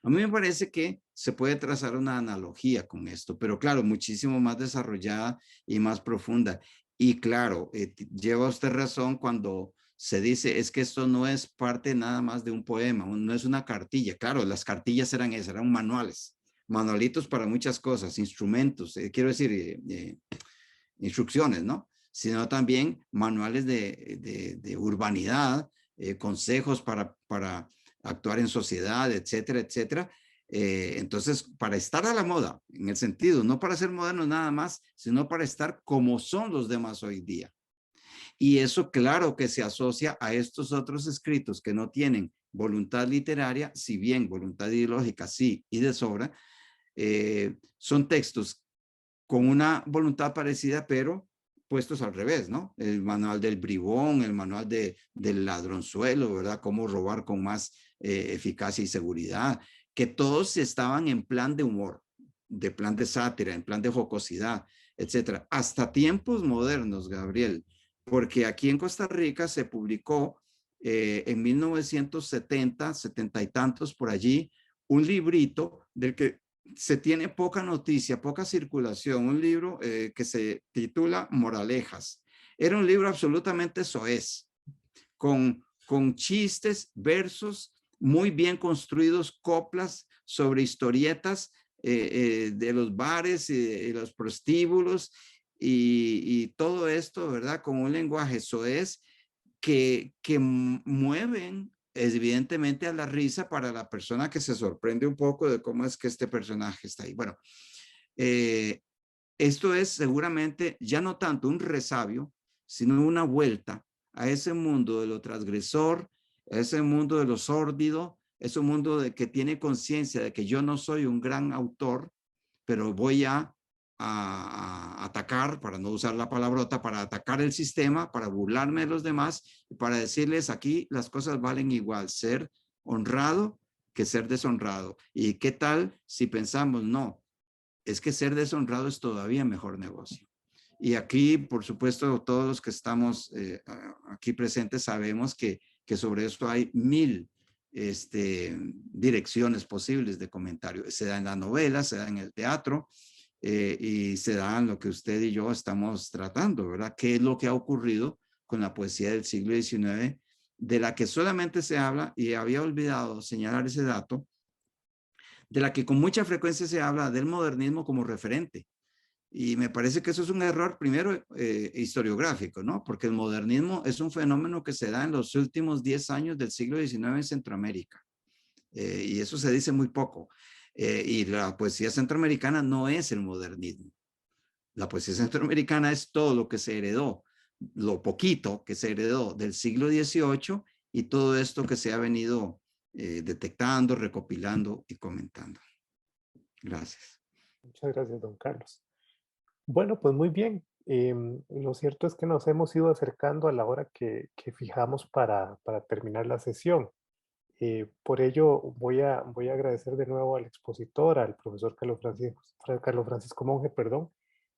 A mí me parece que se puede trazar una analogía con esto, pero claro, muchísimo más desarrollada y más profunda. Y claro, lleva usted razón cuando se dice, es que esto no es parte nada más de un poema, no es una cartilla. Claro, las cartillas eran esas, eran manuales, manualitos para muchas cosas, instrumentos, quiero decir, instrucciones, ¿no? Sino también manuales de urbanidad, consejos para actuar en sociedad, etcétera, etcétera. Entonces, para estar a la moda, en el sentido, no para ser modernos nada más, sino para estar como son los demás hoy día. Y eso claro que se asocia a estos otros escritos que no tienen voluntad literaria, si bien voluntad ideológica sí y de sobra, son textos con una voluntad parecida, pero puestos al revés, ¿no? El manual del bribón, el manual del ladronzuelo, ¿verdad? Cómo robar con más eficacia y seguridad, que todos estaban en plan de humor, de plan de sátira, en plan de jocosidad, etcétera. Hasta tiempos modernos, Gabriel, porque aquí en Costa Rica se publicó en 1970, 70 y tantos por allí, un librito del que se tiene poca noticia, poca circulación, un libro que se titula Moralejas. Era un libro absolutamente soez, con chistes, versos muy bien construidos, coplas sobre historietas de los bares y los prostíbulos y todo esto, ¿verdad? Con un lenguaje soez que mueven evidentemente a la risa para la persona que se sorprende un poco de cómo es que este personaje está ahí. Bueno, esto es seguramente ya no tanto un resabio, sino una vuelta a ese mundo de lo transgresor, a ese mundo de lo sórdido, ese mundo de que tiene conciencia de que yo no soy un gran autor, pero voy a atacar, para no usar la palabrota, para atacar el sistema, para burlarme de los demás y para decirles aquí las cosas valen igual, ser honrado que ser deshonrado. ¿Y qué tal si pensamos, no, es que ser deshonrado es todavía mejor negocio? Y aquí, por supuesto, todos los que estamos aquí presentes sabemos que sobre esto hay mil direcciones posibles de comentario. Se da en la novela, se da en el teatro y se da en lo que usted y yo estamos tratando, ¿verdad? ¿Qué es lo que ha ocurrido con la poesía del siglo XIX, de la que solamente se habla, y había olvidado señalar ese dato, de la que con mucha frecuencia se habla del modernismo como referente? Y me parece que eso es un error, primero, historiográfico, ¿no? Porque el modernismo es un fenómeno que se da en los últimos 10 años del siglo XIX en Centroamérica. Y eso se dice muy poco. Y la poesía centroamericana no es el modernismo. La poesía centroamericana es todo lo que se heredó, lo poquito que se heredó del siglo XVIII y todo esto que se ha venido detectando, recopilando y comentando. Gracias. Muchas gracias, don Carlos. Bueno, pues muy bien. Lo cierto es que nos hemos ido acercando a la hora que fijamos para terminar la sesión. Por ello, voy a agradecer de nuevo al expositor, al profesor Carlos Francisco Monge, perdón,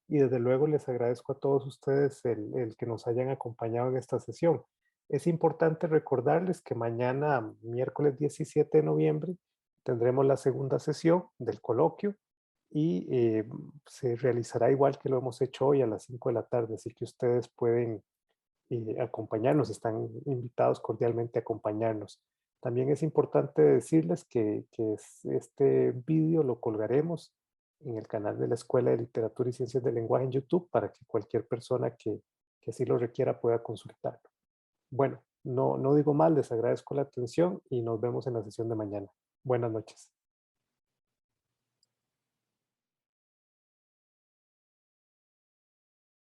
y desde luego les agradezco a todos ustedes el que nos hayan acompañado en esta sesión. Es importante recordarles que mañana, miércoles 17 de noviembre, tendremos la segunda sesión del coloquio y se realizará igual que lo hemos hecho hoy a las 5 de la tarde, así que ustedes pueden acompañarnos, están invitados cordialmente a acompañarnos. También es importante decirles que este vídeo lo colgaremos en el canal de la Escuela de Literatura y Ciencias del Lenguaje en YouTube para que cualquier persona que así lo requiera pueda consultarlo. Bueno, no digo más, les agradezco la atención y nos vemos en la sesión de mañana. Buenas noches.